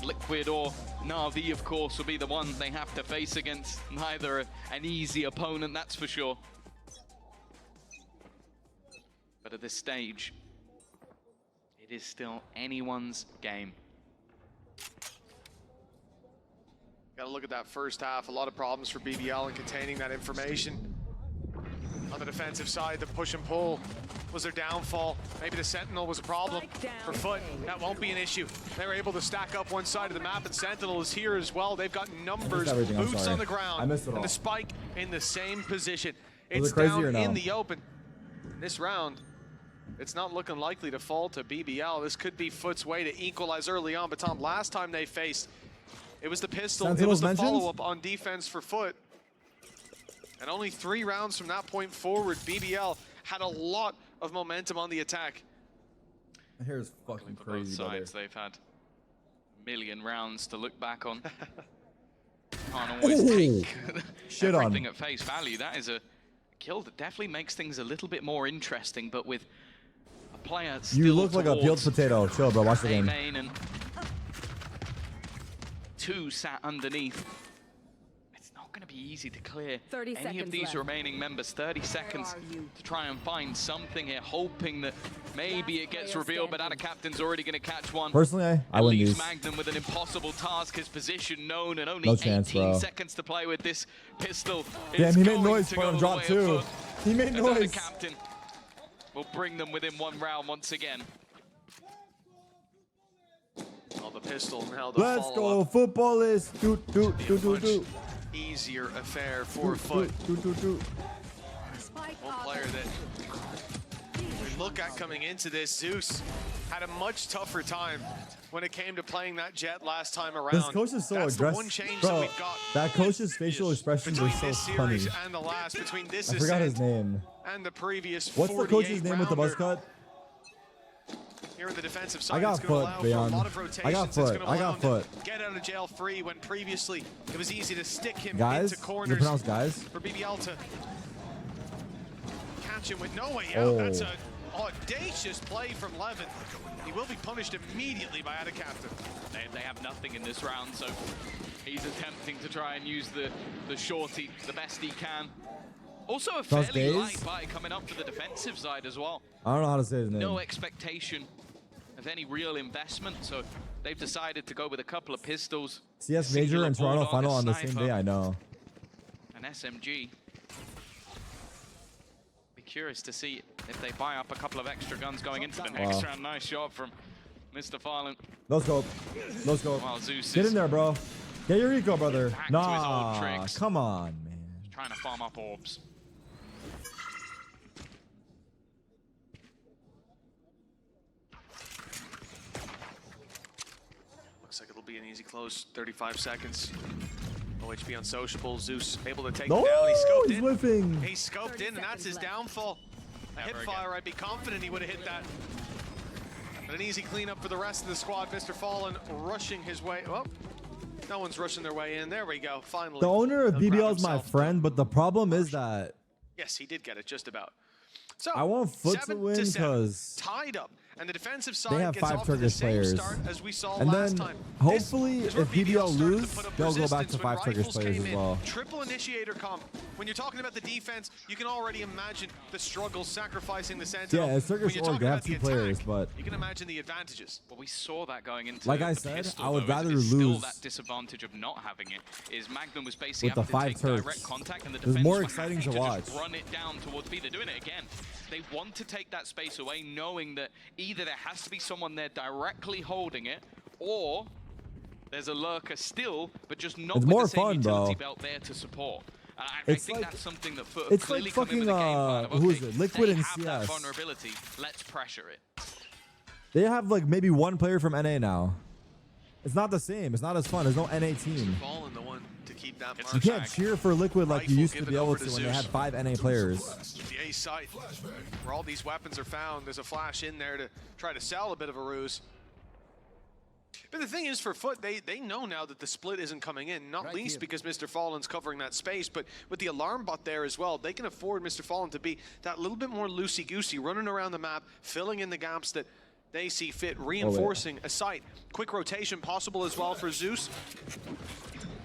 Liquid or Na'Vi, of course, will be the one they have to face against. Neither an easy opponent, that's for sure. But at this stage, it is still anyone's game. Got to look at that first half. A lot of problems for BBL in containing that information. On the defensive side, the push and pull was their downfall. Maybe the Sentinel was a problem for Foot. That won't be an issue. They were able to stack up one side of the map, and Sentinel is here as well. They've got numbers, boots on the ground, I missed it all. and the Spike in the same position. Was It's it crazy down or no? in the open. This round, it's not looking likely to fall to BBL. This could be Foot's way to equalize early on. But Tom, last time they faced, it was the pistol. It was the follow-up on defense for Foot. And only 3 rounds from that point forward, BBL had a lot of momentum on the attack. My hair is fucking For both crazy, brother. sides, they've had a million rounds to look back on. Can't always take Shit on. everything at face value. That is a kill that definitely makes things a little bit more interesting, but with a player still You look like a peeled towards potato. Chill, bro. Watch the A game. main and 2 sat underneath. It's not going to be easy to clear 30 any of seconds these left. remaining members. 30 seconds are you? to try and find something here, hoping that maybe it gets revealed, but Ada Captain's already going to catch one. Personally, I win Leaves these. Magnum with an impossible task, his position known, and only No 18 chance, bro. seconds to play with this pistol. Damn, It's he made going noise to for go him the drop way of too. Foot. He made Ada noise. Captain will bring them within 1 round once again. Oh, the pistol now the Let's go, follow-up. footballers. Do, do, do, do, do. Easier affair for Do, Foot. do, do, do. One player that we look at coming into this, Zeus, had a much tougher time when it came to playing that Jet last time around. This coach is so That's aggressive. the one change Bro, that we've got that coach's facial expressions are between so this funny. series and the last, between this I forgot his ascent name. and the previous What's the coach's name with the buzz 48-rounder. cut? Here in the defensive side, I got it's going to Foot, allow for a Beyond. lot of rotations. I got It's Foot. gonna I allow got him to Foot. get out of jail free when previously it was easy to stick him Guys? into Is it corners pronounced guys? for BBL to catch him with no way out. Oh. That's an audacious play from Levin. He will be punished immediately by Ada Captain. They have nothing in this round, so he's attempting to try and use the shorty the best he can. Also a Those fairly days? light buy coming up for the defensive side as well. I don't know how to say his name. No expectation of any real investment, so they've decided to go with a couple of pistols. CS Major and singular Toronto bulldog, final a on the same sniper, day, I know. An SMG. Be curious to see if they buy up a couple of extra guns going into the next Wow. round. Nice shot from Mr. Violent. No scope. No scope. While Zeus Get is in there, bro. Get your eco, brother. Back to his old Nah, tricks. come on, man. trying to farm up orbs. be an easy close. 35 seconds. OHB unsociable. Zeus able to take No, him down. He scoped he's in. whiffing. He scoped in, and that's his downfall. A hip fire, I'd be confident he would have hit that. But an easy cleanup for the rest of the squad. Mr. Fallen rushing his way. Oh, no one's rushing their way in. There we go. Finally. The owner of He'll grab BBL is my himself. friend, but the problem is that Yes, he did get it just about. So I want Foot to 7 win 7, because tied up, and the defensive side have gets 5 off to the Turkish same players. start as we saw And last then time. hopefully This is where if BBL started to lose, put up they'll go back resistance to when 5 Turkish Rifles players came as in. well. Triple initiator comp. When you're talking about the defense, you can already imagine the struggle sacrificing the sentinel. Yeah, it's When Turkish you're or talking they have about the 2 players, attack, but you can imagine the advantages. Well, we saw that going into Like I the said, pistol, I would though, rather it's still lose that disadvantage of not having it. Is Magnum was basically with the having 5 to take Turks. direct contact, and the It's defense more were exciting having to watch. just run it down towards B. They're doing it again. They want to take that space away, knowing that either there has to be someone there directly holding it, or there's a lurker still, but just not It's with more the same fun, utility bro. belt there to support. And I It's think like- that's something that Foot it's have clearly like come in with the game plan fucking, of, who okay, is it? Liquid they and have that CS. vulnerability, let's pressure it. They have like maybe 1 player from NA now. It's not the same. It's not as fun. There's no NA team. Fallen the one to keep that It's mark. You can't cheer for Liquid like you Rifle used to given be able over to to when they Zeus. had 5 NA players. The A site, where all these weapons are found. There's a flash in there to try to sell a bit of a ruse. But the thing is, for Foot, they know now that the split isn't coming in, not least because Mr. Fallen's covering that space, but with the alarm bot there as well, they can afford Mr. Fallen to be that little bit more loosey-goosey, running around the map, filling in the gaps that they see fit, reinforcing a site. Quick rotation possible as well for Zeus,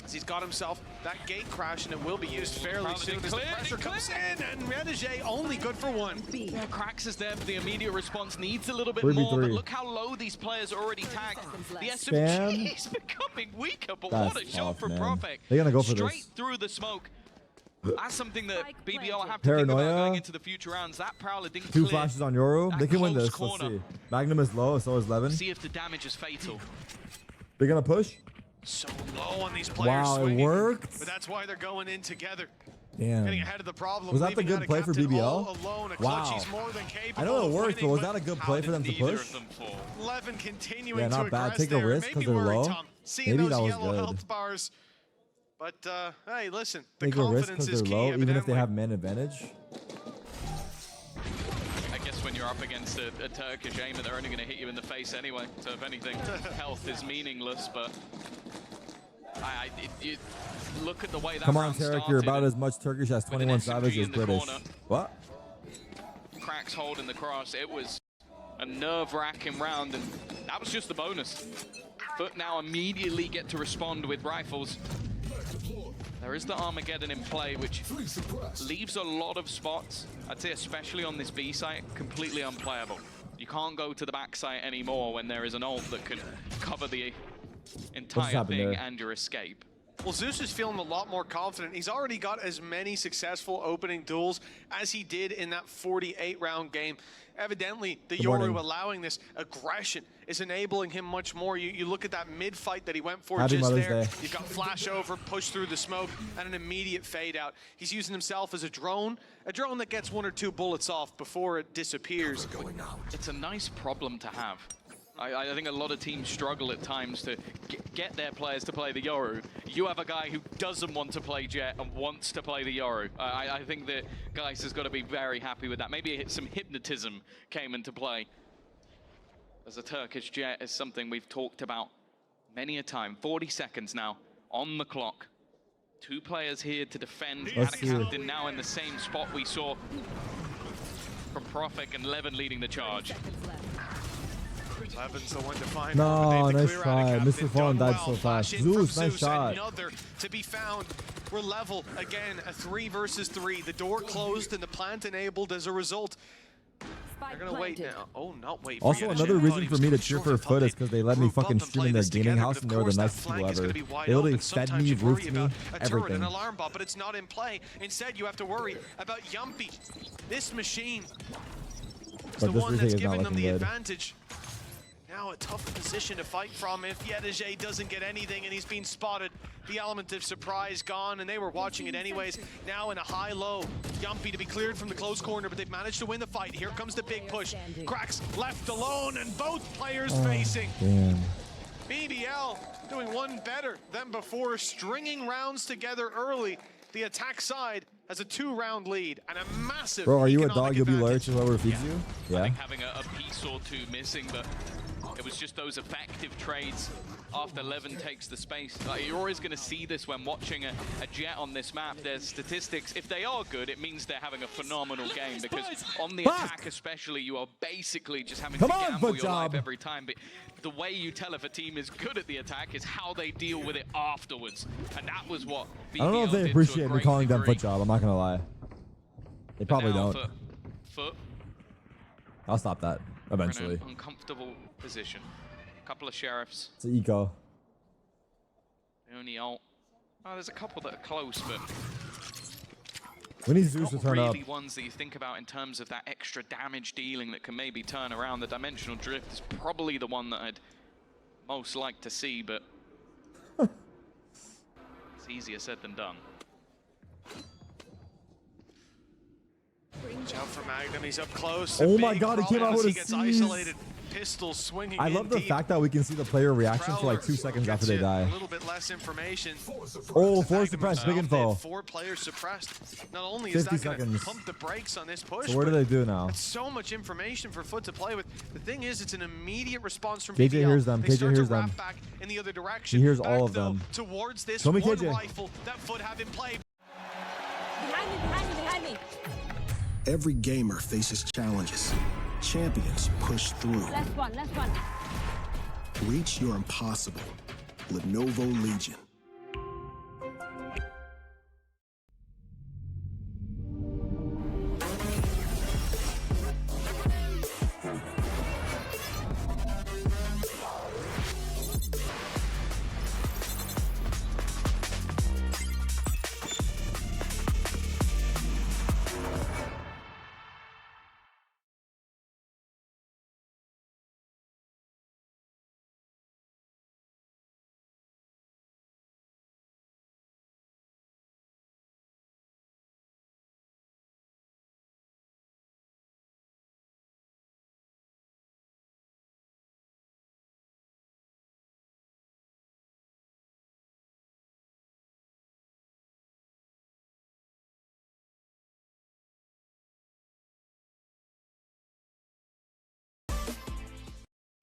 as he's got himself that gate crash, and it will be used fairly soon as the pressure comes in, and Renegade only good for 1. Yeah, Krax is there for the immediate response, needs a little bit 3v3. more, but look how low these players are already tagged. The Spam. SMG is becoming weaker, but That's what a shot tough, from man. Profek. They're gonna go for Straight this. through the smoke. That's something that Spike BBL planted. have to think about Paranoia. going into the future rounds. That Prowler didn't 2 clear. flashes on Yoru. that They can win close this. Let's corner. see. Magnum is low, so is Levin. See if the damage is fatal. They're gonna push. So low on these players Wow, it swinging, worked. but that's why they're going in together. Damn. Getting ahead of the problem. Was that the leaving good out a play for captain BBL? all alone. A Wow. Clutchy's more than capable I know it of worked, but winning, was that a good play for them to Neither push? of them fall. Levin continuing Yeah, to not bad. aggress Take a there. risk Maybe 'cause they're worried, low. Tom, seeing Maybe those that was yellow good. health bars. But hey, listen, the Take a risk confidence because is they're key. low, even if they evidently. have man advantage. I guess when you're up against a Turkish aimer, they're only going to hit you in the face anyway. So if anything, health is meaningless. But you look at the way that Come on, round Tarek, started. you're about as much Turkish as with an 21 SMG Savage is in the British. corner. What? Cracks holding the cross. It was a nerve-wracking round, and that was just the bonus. But now immediately get to respond with rifles. There is the Armageddon in play, which leaves a lot of spots, I'd say especially on this B site, completely unplayable. You can't go to the back site anymore when there is an ult that can cover the entire happened thing there? and your escape. Well, Zeus is feeling a lot more confident. He's already got as many successful opening duels as he did in that 48-round game. Evidently, the Good Yoru morning. allowing this aggression is enabling him much more. You look at that mid-fight that he went for Happy just Mother's there. Day. You've got flash over, push through the smoke, and an immediate fade out. He's using himself as a drone that gets 1 or 2 bullets off before it disappears. It's a nice problem to have. I think a lot of teams struggle at times to get their players to play the Yoru. You have a guy who doesn't want to play Jet and wants to play the Yoru. I think that Geist has got to be very happy with that. Maybe some hypnotism came into play. As a Turkish Jet is something we've talked about many a time. 40 seconds now on the clock. 2 players here to defend. Let's And a see. captain now in the same spot we saw from Profek and Levin leading the charge. Levin's the one to find. No, out, but they have nice to clear out a try. captain. Mr. Fallen Done died well. so Flash fast. in from Zeus, nice shot. Another to be found. We're level again, a 3 versus 3. The door closed and the plant enabled as a result. They're gonna wait now. Oh, not wait. Also, for another Yettish. reason for me to cheer for Foot is because they let me fucking stream in their gaming house and they were the nicest people ever. They literally fed me, roofed me, everything. An alarm bot, but it's not in play. Instead, you have to worry about Yumpy. This machine is the But this one retake that's is not giving them looking the good. advantage. Now a tough position to fight from if Yettish doesn't get anything and he's been spotted. The element of surprise gone, and they were watching it anyways. Now in a high-low, Yumpy to be cleared from the close corner, but they've managed to win the fight. Here comes the big push. Cracks left alone, and both players facing. Damn. BBL doing one better than before, stringing rounds together early. The attack side has a 2-round lead and a massive. Bro, are you a economic dog? You'll be loyal advantage. to whoever feeds you? I Yeah. think having a piece or two missing, but it was just those effective trades after Levin takes the space. Like, you're always going to see this when watching a Jet on this map. There's statistics. If they are good, it means they're having a phenomenal game, because on the attack especially, you are basically just having to gamble your life every time. But the way you tell if a team is good at the attack is how they deal with it afterwards. And that was what BBL I don't know if they did appreciate to a me great calling them degree. foot job. I'm not gonna lie. They probably Now don't. Foot I'll stop that in eventually. an uncomfortable position. A couple of sheriffs. It's an eco. The only ult. Oh, there's a couple that are close, but We need Zeus to not turn up. really ones that you think about in terms of that extra damage dealing that can maybe turn around. The dimensional drift is probably the one that I'd most like to see, but it's easier said than done. Watch out for Magnum, he's up close. Oh my God, he came out with He a gets seize. isolated. Pistol swinging I in love the deep. fact that we can see the player reaction for like 2 seconds after they Gets you die. A little bit less information. Oh, 4 Magnum suppressed, big himself, they info. have 4 players suppressed. Not only is 50 that going to seconds. pump the brakes on this push, So what do but they do now? it's so much information for Foot to play with. The thing is, it's an immediate response from KJ BBL. hears them, They KJ start hears to wrap them. back in the other direction. He hears Back, all of though, them. towards this Show me one KJ. rifle that Foot have in play. Behind me, behind me, behind me. Every gamer faces challenges. Champions push through. Last one, last one. Reach your impossible. Lenovo Legion.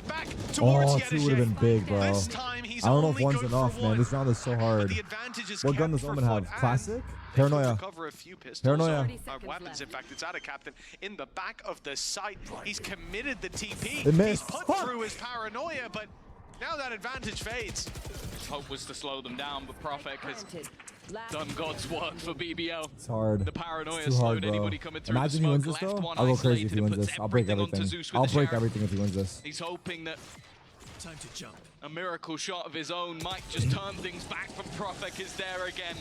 Back towards Oh, Yedishay. 2 would have been big, bro. This time he's I don't know if only 1's good enough, for man. one. This round is so But hard. the advantage is What gun kept does for Omen Foot, have? and Classic? they could Paranoia. recover a few pistols. Paranoia. 30 seconds Weapons, left. in fact, it's out of Captain in the back of the site. He's committed the TP. It missed. He's put Fuck. through his paranoia, but now that advantage fades. Hope was to slow them down, but Prophet has Planted. Last done God's work for BBL. It's hard. The paranoia It's too hard, slowed bro. anybody coming through Imagine the he smoke. wins this Left though. one I'll go crazy if isolated he and wins puts this. I'll break everything onto everything. Zeus with I'll the break Sheriff. everything if he wins this. He's hoping that Time to jump. a miracle shot of his own might just turn things back, but Prophet is there again.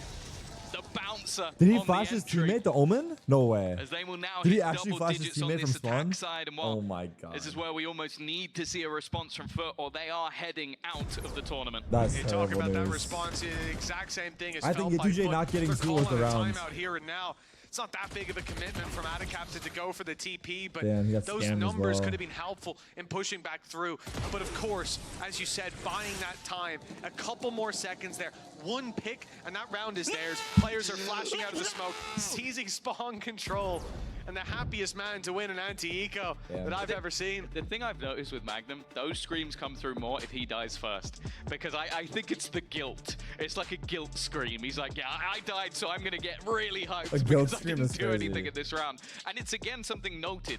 The bouncer. Did he on flash the his entry, teammate, the Omen? No way. As they will now Did he hit actually double flash his digits on teammate this from spawn? attack side, and Oh my God. this is where we almost need to see a response from Foot, or they are heading out of the tournament. That's You're terrible talking about that news. response, the exact same thing as I think felt by Yetuje Foot. not getting They're 2 worth calling of a rounds. timeout here and now. It's not that big of a commitment from Adacapta to go for the TP, but Damn, he got those scammed as numbers well. could have been helpful in pushing back through. But of course, as you said, buying that time, a couple more seconds there, 1 pick, and that round is theirs. Players are flashing out of the smoke, seizing spawn control, and the happiest man to win an anti-eco that I've ever seen. The thing I've noticed with Magnum, those screams come through more if he dies first. Because I think it's the guilt. It's like a guilt scream. He's like, yeah, I died, so I'm going to get really hyped A guilt because I scream didn't is do crazy. anything in this round. And it's again something noted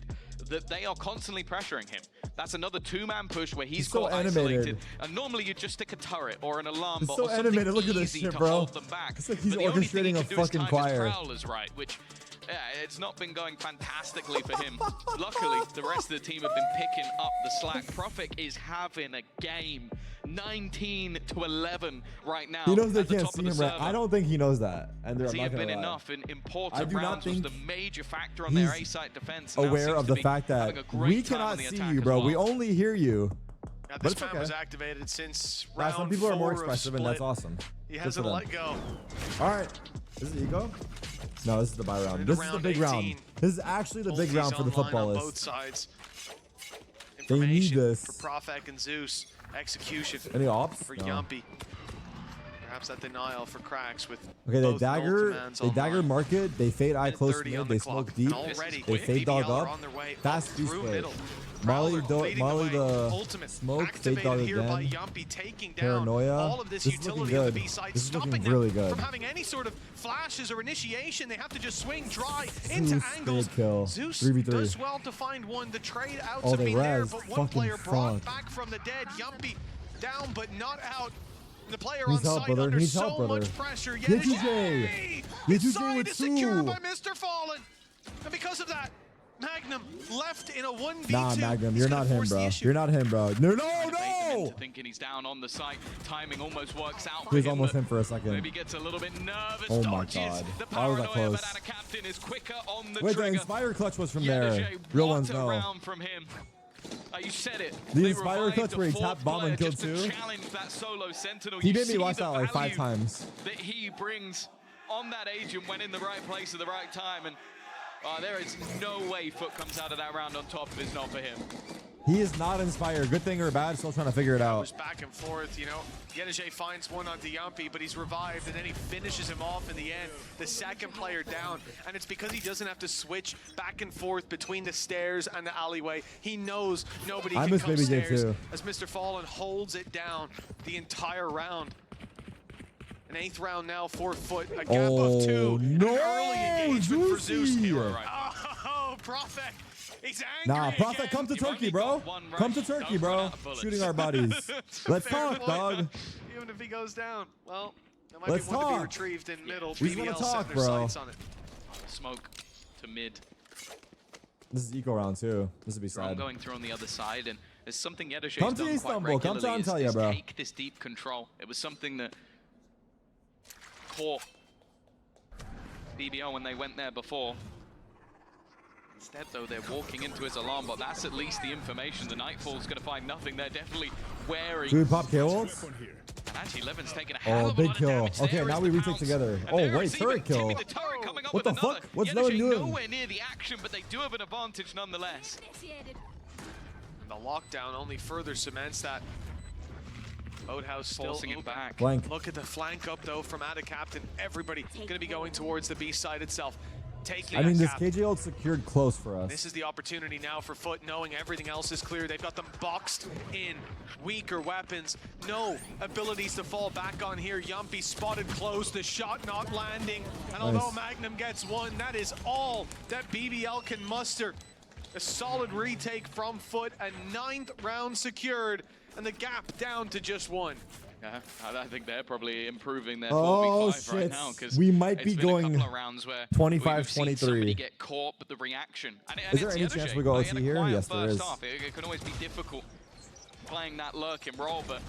that they are constantly pressuring him. That's another 2-man push where he's so caught animated. isolated. And normally you just stick a turret or an alarm He's bot so or something animated. Look at this easy shit, to bro. hold them back. It's like he's But the only thing he orchestrating a can do is fucking time choir. his prowlers right, which yeah, it's not been going fantastically for him. Luckily, the rest of the team have been picking up the slack. Prophet is having a game. 19-11 right now. He knows they at the can't top see of the him right. server. I don't think he knows that. And they're Has he not have gonna been lie. enough in I important do not rounds was think the major factor on their he's A-site defense. and now aware seems of to the be fact that having a great we time on cannot the see attack you, as bro. well. We only hear you. Now, But this it's man okay. was activated since Nah, round some people are more 4 of expressive, and that's split. awesome. He Good hasn't for them. let go. All right. This is Ego? No, this is the buy round. Into This is the round big round. 18. This is actually the big Both round for the online on both footballists. sides. In information this. for Profek and Zeus. Execution Any ops? for No. Yumpy. Perhaps that denial for Cracks with Okay, they both dagger, Ultiman's they dagger online. market, they fade eye close 30 mid, on they the clock, smoke deep, and already they fade dog BBL are up, on their way fast up two through split. middle. Molly, Prowler leading Molly the way. the Ultimate smoke, fade activated dog here by again. Yumpy, taking down Paranoia. all of this This is looking utility on the good. B side, This is looking stopping them really good. from having any sort of flashes or initiation. They have to just swing dry into Zeus angles. big kill. Zeus 3v3. does well to find one. The trade outs Oh, have they been there, res. but one Fucking player brought fuck. back from the dead. Yumpy down but not out. The player Needs on help, site brother. under Needs so help, brother. much pressure. Get you, Jay. Yay! Get His you, Jay, side with is secured two. by Mr. Fallen. And because of that, Magnum left in a 1v2. Nah, Magnum, He's you're gonna not him, force the bro. issue. You're not him, bro. No, no, Bait him no! into thinking he's down on the site. Timing almost works out He for was him, almost but him for a second. maybe gets a little bit nervous. Oh my dodges God. The Why was that paranoia, close? but Anna Captain is quicker on the Wait, the trigger. Inspire clutch was from Yedajay, there. Real what ones a know. round from him. You said it. The They Inspire revived clutch a where he fourth tapped bomb and player killed just to two. challenge that solo Sentinel. He You made me see watch the that like 5 value times. that he brings on that agent when in the right place at the right time, and there is no way Foot comes out of that round on top if it's not for him. He is not inspired. Good thing or bad, still trying to figure it out. Goes back and forth, you know. Yedajay finds one onto Yumpy, but he's revived, and then he finishes him off in the end. The second player down, and it's because he doesn't have to switch back and forth between the stairs and the alleyway. He knows nobody I can miss come Baby J stairs too. as Mr. Fallen holds it down the entire round. An 8th round now, 4 Foot, a gap of 2. No, An early engagement for Zeus. Juicy. Oh, Profek. He's angry Nah, again. Prophet, come to You've Turkey, only bro. got one Come to rush. Turkey, Don't run bro. out of bullets. Shooting our bodies. Let's Fair talk, point. dog. Even if he goes down, well, that might Let's be one to be talk. retrieved in middle. We just wanna BBL talk, set their bro. sights on it. Smoke to mid. This is eco round too. This would be Rom sad. going through on the other side, and there's something Yedajay's Come to done quite Istanbul. Come to regularly is Antalya, bro. take this deep control. It was something that caught BBL when they went there before. Instead, though, they're walking into his alarm bot. That's at least the information. The Nightfall's going to find nothing. They're definitely wary. Do we pop kills? Actually, Levin's taking a hell Oh, of a big lot of kill. damage Okay, there now as we the retake pounce. together. And Oh, they're wait, receiving turret kill. Timmy the turret coming up What with the another. fuck? What's Yedajay Levin doing? nowhere near the action, but they do have an advantage nonetheless. The lockdown only further cements that. Boathouse still Forcing it open. back. Blank. Look at the flank up, though, from Ada Captain. Everybody going to be going towards the B side itself. Taking I mean, this Cap. KJ ult secured close for us. This is the opportunity now for Foot, knowing everything else is clear. They've got them boxed in. Weaker weapons. No abilities to fall back on here. Yumpy spotted close. The shot not landing. And although Magnum gets one, that is all that BBL can muster. A solid retake from Foot. A 9th round secured. And the gap down to just 1. Yeah, I think they're probably improving their Oh, 4v5 right shit. now, because We might be it's been going a couple of rounds where 25-23. we've seen somebody get caught, but the reaction. And Is there it's any Yedajay. chance we go Like, OT in a here? quiet Yes, there first is. half, it can always be difficult playing that lurking role, but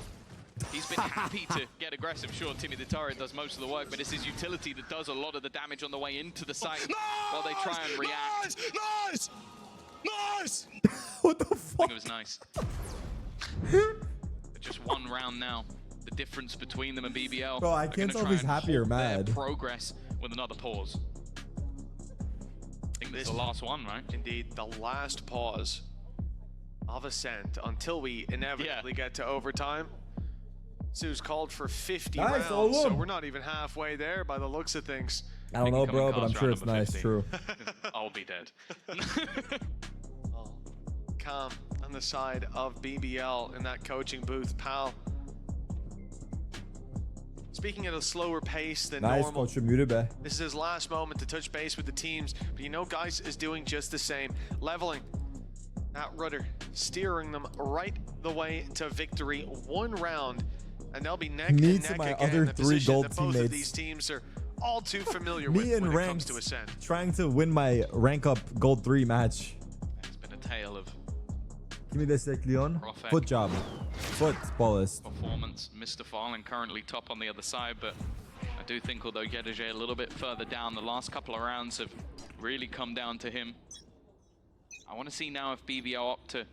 he's been happy to get aggressive. Sure, Timmy the Turret does most of the work, but it's his utility that does a lot of the damage on the way into the site while they try and react. Nice! Nice! What the I fuck? think it was nice. But just one round now. The difference between them and BBL. Bro, I are can't gonna tell if try he's and happy or halt their mad. progress with another pause. I think this is the last one, right? Indeed, the last pause of Ascent until we inevitably get to overtime. Sue's called for 50 Nice, rounds, all so one. we're not even halfway there by the looks of things. I don't know, Come bro, on, but I'm cast sure round it's number nice. 50. True. I'll be dead. Calm on the side of BBL in that coaching booth, pal. Speaking at a slower pace than Nice, normal. coach. You're muted, be. This is his last moment to touch base with the teams, but you know Geis is doing just the same. Leveling that rudder, steering them right the way to victory. 1 round, and they'll be neck Me and to neck my again. other The 3 position gold that both of teammates. these teams are all too familiar Me with and when it comes ranked to Ascent. trying to win my rank up gold 3 match. It's been a tale of Give me this, Leon. Profek. Foot job. Foot ballist. performance. Mr. Fallen currently top on the other side, but I do think although Yedajay a little bit further down, the last couple of rounds have really come down to him. I want to see now if BBL opt to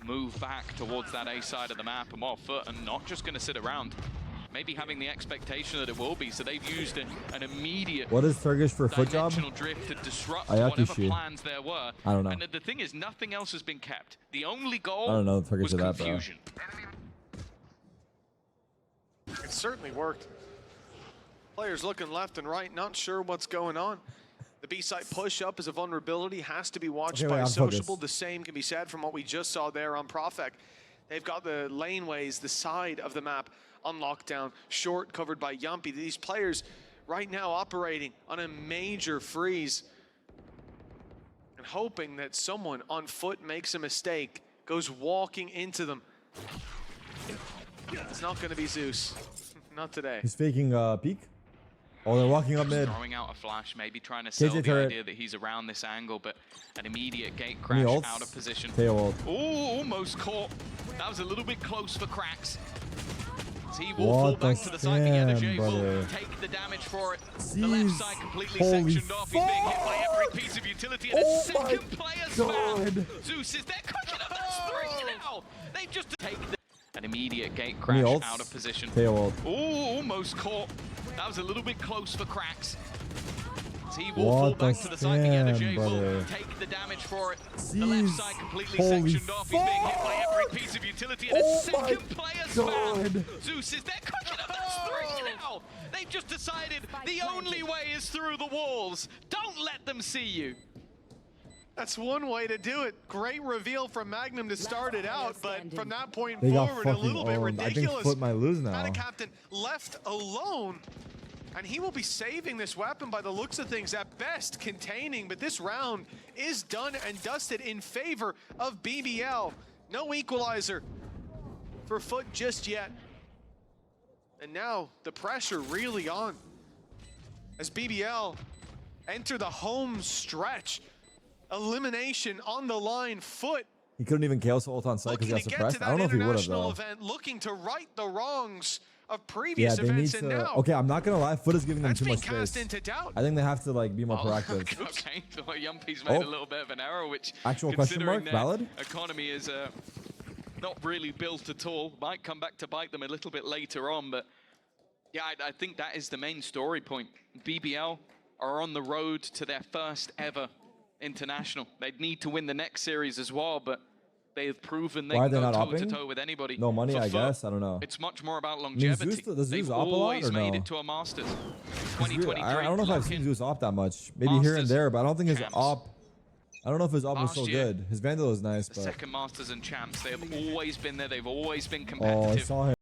move back towards that A side of the map and more Foot and not just going to sit around. maybe having the expectation that it will be. So they've used an immediate What is Turkish for foot job? dimensional drift to disrupt Ayaki whatever shi. plans there were. I don't know. And the thing is, nothing else has been kept. The only goal I don't know Turkish was to that, bro. confusion. It certainly worked. Players looking left and right, not sure what's going on. The B-side push-up is a vulnerability, has to be watched Okay, by wait, I'm Sociable. focused. The same can be said from what we just saw there on Profek. They've got the laneways, the side of the map on lockdown, short covered by Yumpy. These players right now operating on a major freeze and hoping that someone on foot makes a mistake, goes walking into them. It's not going to be Zeus. Not today. He's faking peek. Oh, they're walking up mid. Throwing out a flash, maybe trying to sell the turret. idea that he's around this angle, but an immediate gate crash ults? out of position. Tail ult. Oh, almost caught. That was a little bit close for Cracks. As he will fall What the back to the side, but Energy will brother. take the damage for it. The Jeez. left side completely Holy sectioned off. He's being hit by every piece of utility, and a Oh my second player God. spam. Zeus is there, cooking up. That's three now. They've just taken an immediate gate How many crash ults? out of position. Tail ult. Oh, almost caught. That was a little bit close for Cracks. As he will What fall the back to the side, but Energy will brother. take the damage for it. The left Jeez. side completely Holy sectioned off. He's being hit by every piece of utility, and a Oh my second player God. spam. Zeus is there, cooking up. That's three now. They've just decided the only way is through the walls. Don't let them see you. That's one way to do it. Great reveal from Magnum to start it out, but from that point They got forward, a fucking little bit owned. I think ridiculous. Foot might lose now. Not a captain left alone, and he will be saving this weapon by the looks of things, at best containing, but this round is done and dusted in favor of BBL. No equalizer for Foot just yet. And now the pressure really on as BBL enter the home stretch. Elimination on the line. Foot He couldn't even chaos ult on site because looking he to got get to suppressed. I that don't know if he would have international though. event, looking to right the wrongs of Yeah, previous they need events, and to. now Okay, I'm not gonna lie. Foot is giving them that's too being much cast space. into doubt. I think they have to like be more Oh, proactive. okay, so Yumpy's made Oh. a little bit of an error, which Actual question considering mark? their Valid? economy is not really built at all. Might come back to bite them a little bit later on, but yeah, I think that is the main story point. BBL are on the road to their first ever international. They'd need to win the next series as well, but they've proven they Why are can they go not toe to opping? toe with anybody. No money, For I Foot, guess. I don't know. It's much more about Zeus- longevity. does Zeus They've op a lot, always or made no? it to a Masters. It's 2023. weird. I don't know if I've seen lock-in. Zeus op that much. Maybe here and Masters, there, but I don't think his champs. op. I don't know if his op was Last so year, good. His Vandal is nice, The but second Masters and Champs, they have always been there. They've always been oh, I competitive. saw him.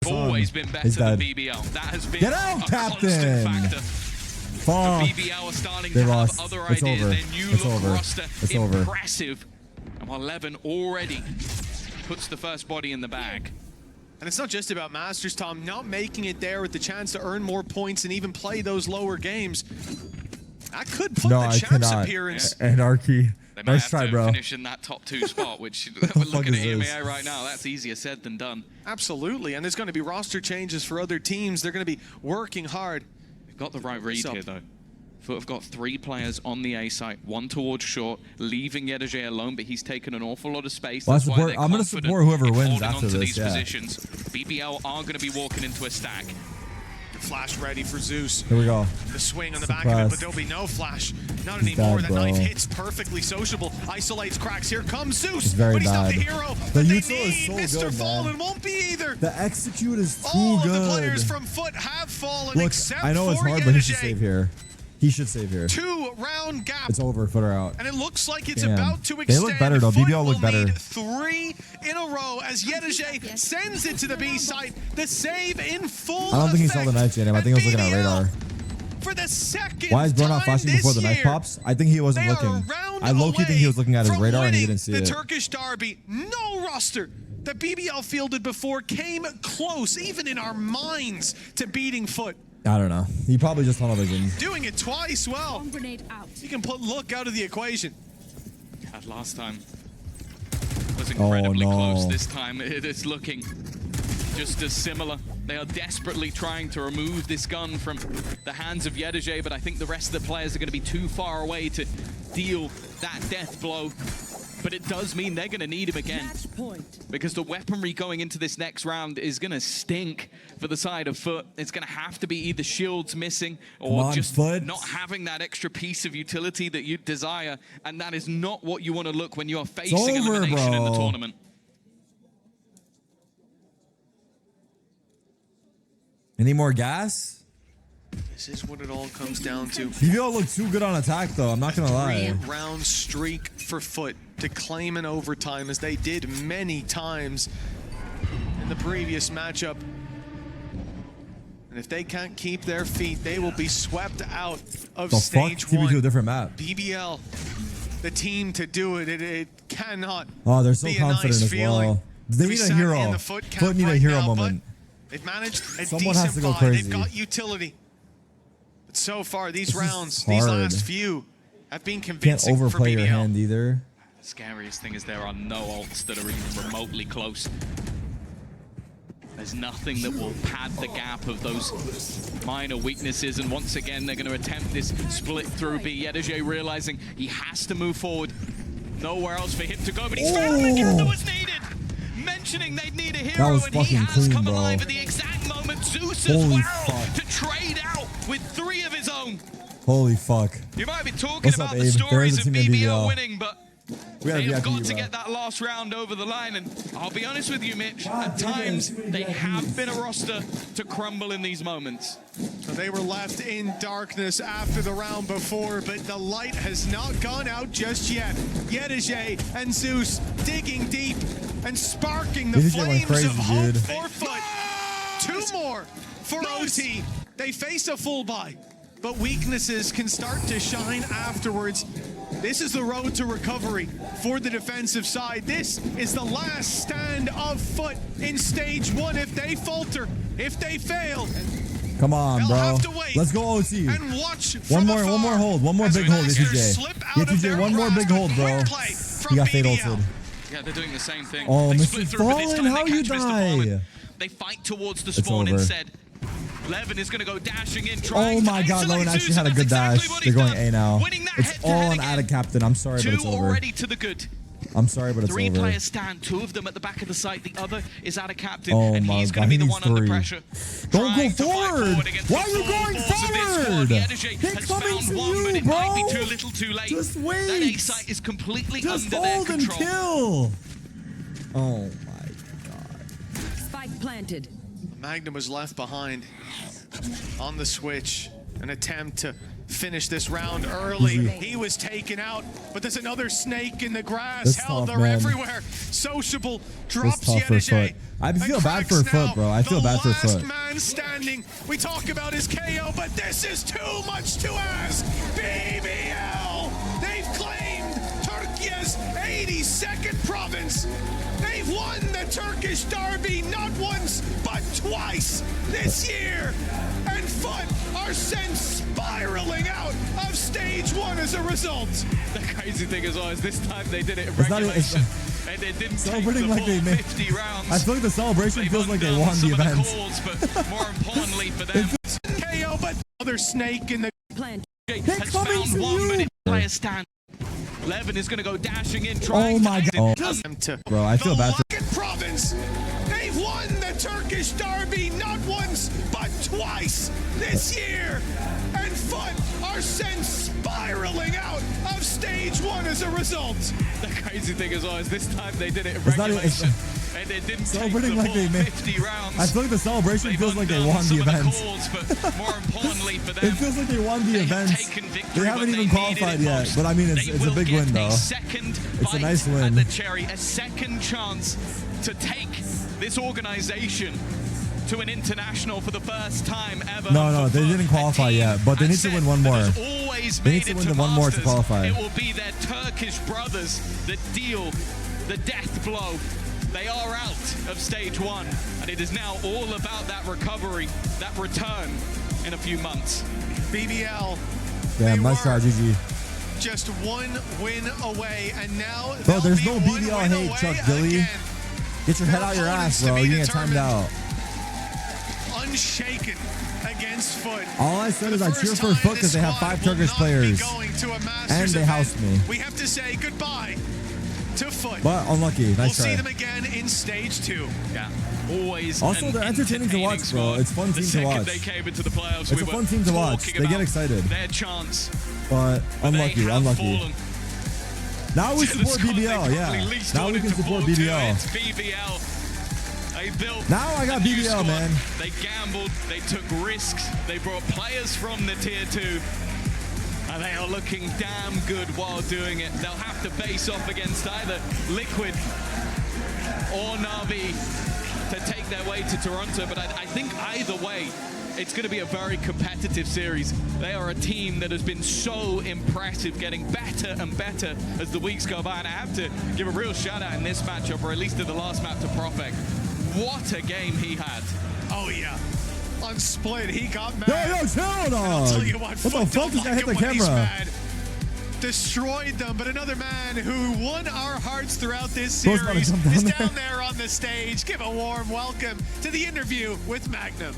Always been better He's than dead. BBL. That has been Get out, a Captain! constant factor. Fuck. BBL are starting They to lost. have other It's ideas. over. Their new It's look over. roster, It's over. impressive. And while Levin already puts the first body in the bag. And it's not just about Masters, Tom. Not making it there with the chance to earn more points and even play those lower games. That could put No, the I champs cannot. appearance. Anarchy. They might Nice have try, to bro. finish in that top 2 spot, which fuck we're looking is at this? EMEA right now. That's easier said than done. Absolutely, and there's going to be roster changes for other teams. They're going to be working hard. They've got the right read So- here, though. Foot have got 3 players on the A site, 1 towards short, leaving Yedege alone, but he's taken an awful lot of space. Well, I That's why support- they're I'm gonna confident support whoever in wins holding after onto this, these yeah. positions. BBL are going to be walking into a stack. Flash ready for Zeus. Here we go. The swing on the back of it, but Suppressed. there'll be no flash. Not He's anymore. dead, That knife bro. hits perfectly. Sociable isolates Cracks. Here comes Zeus, He's very but he's not bad. the hero The that they util is need. so Mr. good, Fallen man. won't be either. The execute is too All good. of the players from Foot have fallen, Look, except I know it's for hard, but he should Yedege. save here. He should save here. 2-round gap. It's over. Foot are out. And it looks like it's Damn. about to They extend. look better, though. Foot BBL look will better. need 3 in a row as Yedege sends it to the B site. The save in full I don't think he saw the knife, Janem. I think he was looking at radar. For the second Why is Bro not time flashing this before the knife year, pops? I think he wasn't they are looking. a round I low-key think he was looking at his away radar and he from didn't see winning it. the Turkish derby. No roster that BBL fielded before came close, even in our minds, to beating Foot. I don't know. He probably just tunnel vision. Doing it twice, well, Grenade out. you can put Look out of the equation. That last time was incredibly close. This time it is looking just as similar. They are desperately trying to remove this gun from the hands of Yedege, but I think the rest of the players are going to be too far away to deal that death blow. But it does mean they're going to need him again, because the weaponry going into this next round is going to stink for the side of Foot. It's going to have to be either shields missing or just not having that extra piece of utility that you desire, and that is not what you want to look when you are facing elimination in the tournament. Any more gas? This is what it all comes down to. BBL looked too good on attack, though. I'm not going to lie. 3-round streak for Foot to claim an overtime, as they did many times in the previous matchup. And if they can't keep their feet, they will be swept out of stage one. To a different map. BBL, the team to do it. It cannot. Oh, they're so be confident a nice as well. They need a hero. Foot need a hero moment. They've managed a Someone has to go decent buy. crazy. They've got utility. But so far, these rounds, these last few, have been convincing. Can't overplay for BBL. your hand either. The scariest thing is there are no ults that are even remotely close. There's nothing that will pad the gap of those minor weaknesses, and once again they're going to attempt this split through B. Yedege realizing he has to move forward. Nowhere else for him to go, but he's found the gap that was needed. Mentioning they'd need a hero, and he has come alive at the exact moment. Zeus as well to trade out with 3 of his own. Holy fuck. You might be talking about the stories of BBL winning, but they have got to get that last round over the line, and I'll be honest with you, Mitch, at times they have been a roster to crumble in these moments. They were left in darkness after the round before, but the light has not gone out just yet. Yedege and Zeus digging deep and sparking the flames of hope for Foot. 2 more for OT. They face a full buy, but weaknesses can start to shine afterwards. This is the road to recovery for the defensive side. This is the last stand of Foot in stage 1. If they falter, if they fail, come on, bro. Let's go OT. And watch one more hold. One more big hold, YTJ. YTJ, one more big hold, bro. He got fade ulted. Yeah, they're doing the same thing. Oh, they Mr. Fallen, how you die? They fight towards the spawn instead. Levin is going to go dashing in, trying oh my god, Levin actually had a good dash. They're going A now. It's all on Ada Captain. I'm sorry, but it's over. 2 already to the good. I'm sorry, but it's 3 over. players stand, 2 of them at the back of the site. The other is Ada Captain, oh and he's going to be the one under pressure. Don't go forward. Why are you going forward? Has found one, but it might be too little, too late. Just wait. That A site is completely under their hold and control. kill. Oh my god. Spike planted. Magnum was left behind on the switch. An attempt to finish this round early. He was taken out, but there's another snake in the grass. Hell, they're everywhere. Sociable drops Yedege. I feel bad for Foot, bro. I feel bad for Foot. The last man standing. We talk about his KO, but this is too much to ask. BBL, they've claimed Turkey's 82nd province. They've won the Turkish derby not once, but twice this year. And Foot are sent spiraling out of stage 1 as a result. The crazy thing as well is this time they did it in regulation, and they didn't take the full 50 rounds. I feel like the celebration feels like they won the event. Calls, but more importantly for them, KO, but another snake in the plant. Has found one, but it player stand. Levin is going to go dashing in, trying to bro, I feel bad for province. They've won the Turkish derby not once, but twice this year. And Foot are sent spiraling out of stage 1 as a result. The crazy thing as well is this time they did it in regulation, and they didn't take the full 50 rounds. I feel like the celebration feels like they won the event. But more importantly for them, it feels like they won the event. They haven't even qualified yet, but I mean, it's a big win though. It's a nice win. At the cherry, a second chance to take this organization to an international for the first time ever. No, they didn't qualify yet, but they need to win one more. They need to win one more to qualify. It will be their Turkish brothers that deal the death blow They are out of stage 1, and it is now all about that recovery, that return in a few months. BBL. Yeah, nice try, GG. Just one win away, and now Bro, there's no BBL hate, Chuck Dilly. Get your head out your ass, bro. You get timed out. Unshaken against Foot. All I said is I cheer for Foot because they have 5 Turkish players. And they housed me. We have to say goodbye to Foot. But unlucky. Nice We'll try. see them again in stage 2. Yeah, always. Also, they're entertaining to watch, bro. It's fun team to watch. They came into the playoffs, It's a fun team to watch. They get excited. Their chance. But unlucky, unlucky. Fallen. Now we support BBL, yeah. Now we can support BBL. It's BBL. They built. Now I got BBL, squad. man. They gambled. They took risks. They brought players from the tier 2. And they are looking damn good while doing it. They'll have to face off against either Liquid or Na'Vi to take their way to Toronto. But I think either way, it's going to be a very competitive series. They are a team that has been so impressive, getting better and better as the weeks go by. And I have to give a real shout out in this matchup, or at least in the last map, to Profek. What a game he had. Oh, yeah. On Split, he got mad. Yo, chill, dog. I'll tell you what the fuck? This guy hit the camera. Destroyed them, but another man who won our hearts throughout this series is down there on the stage. Give a warm welcome to the interview with Magnum.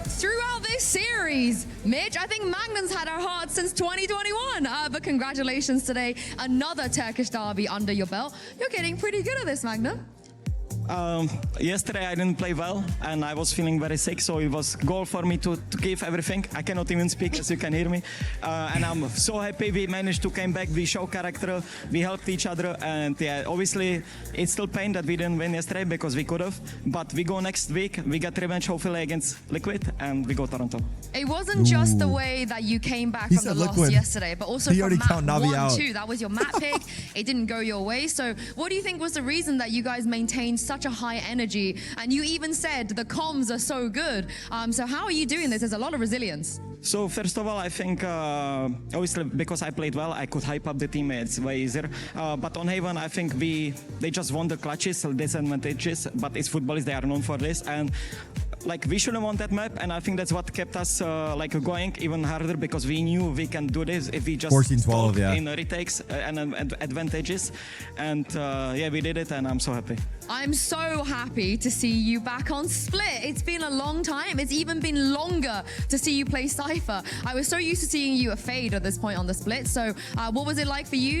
Throughout this series, Mitch, I think Magnum's had our hearts since 2021. But congratulations today. Another Turkish derby under your belt. You're getting pretty good at this, Magnum. Yesterday I didn't play well and I was feeling very sick, so it was goal for me to give everything. I cannot even speak, as you can hear me, and I'm so happy we managed to come back. We show character, we helped each other, and yeah, obviously it's still pain that we didn't win yesterday because we could have, but we go next week, we get revenge hopefully against Liquid, and we go Toronto. It wasn't just the way that you came back from the loss yesterday, but also from map 1-2. That was your map pick. It didn't go your way. So what do you think was the reason that you guys maintained such a high energy? And you even said the comms are so good. So how are you doing this? There's a lot of resilience. So first of all, I think obviously because I played well, I could hype up the teammates way easier. But on Haven, I think they just won the clutches, disadvantages. But it's footballers, they are known for this, and like we shouldn't want that map, and I think that's what kept us like going even harder, because we knew we can do this if we just 14-12, yeah, in retakes and advantages, and yeah, we did it, and I'm so happy. I'm so happy to see you back on Split. It's been a long time. It's even been longer to see you play Cypher. I was so used to seeing you at Fade at this point on the Split. So what was it like for you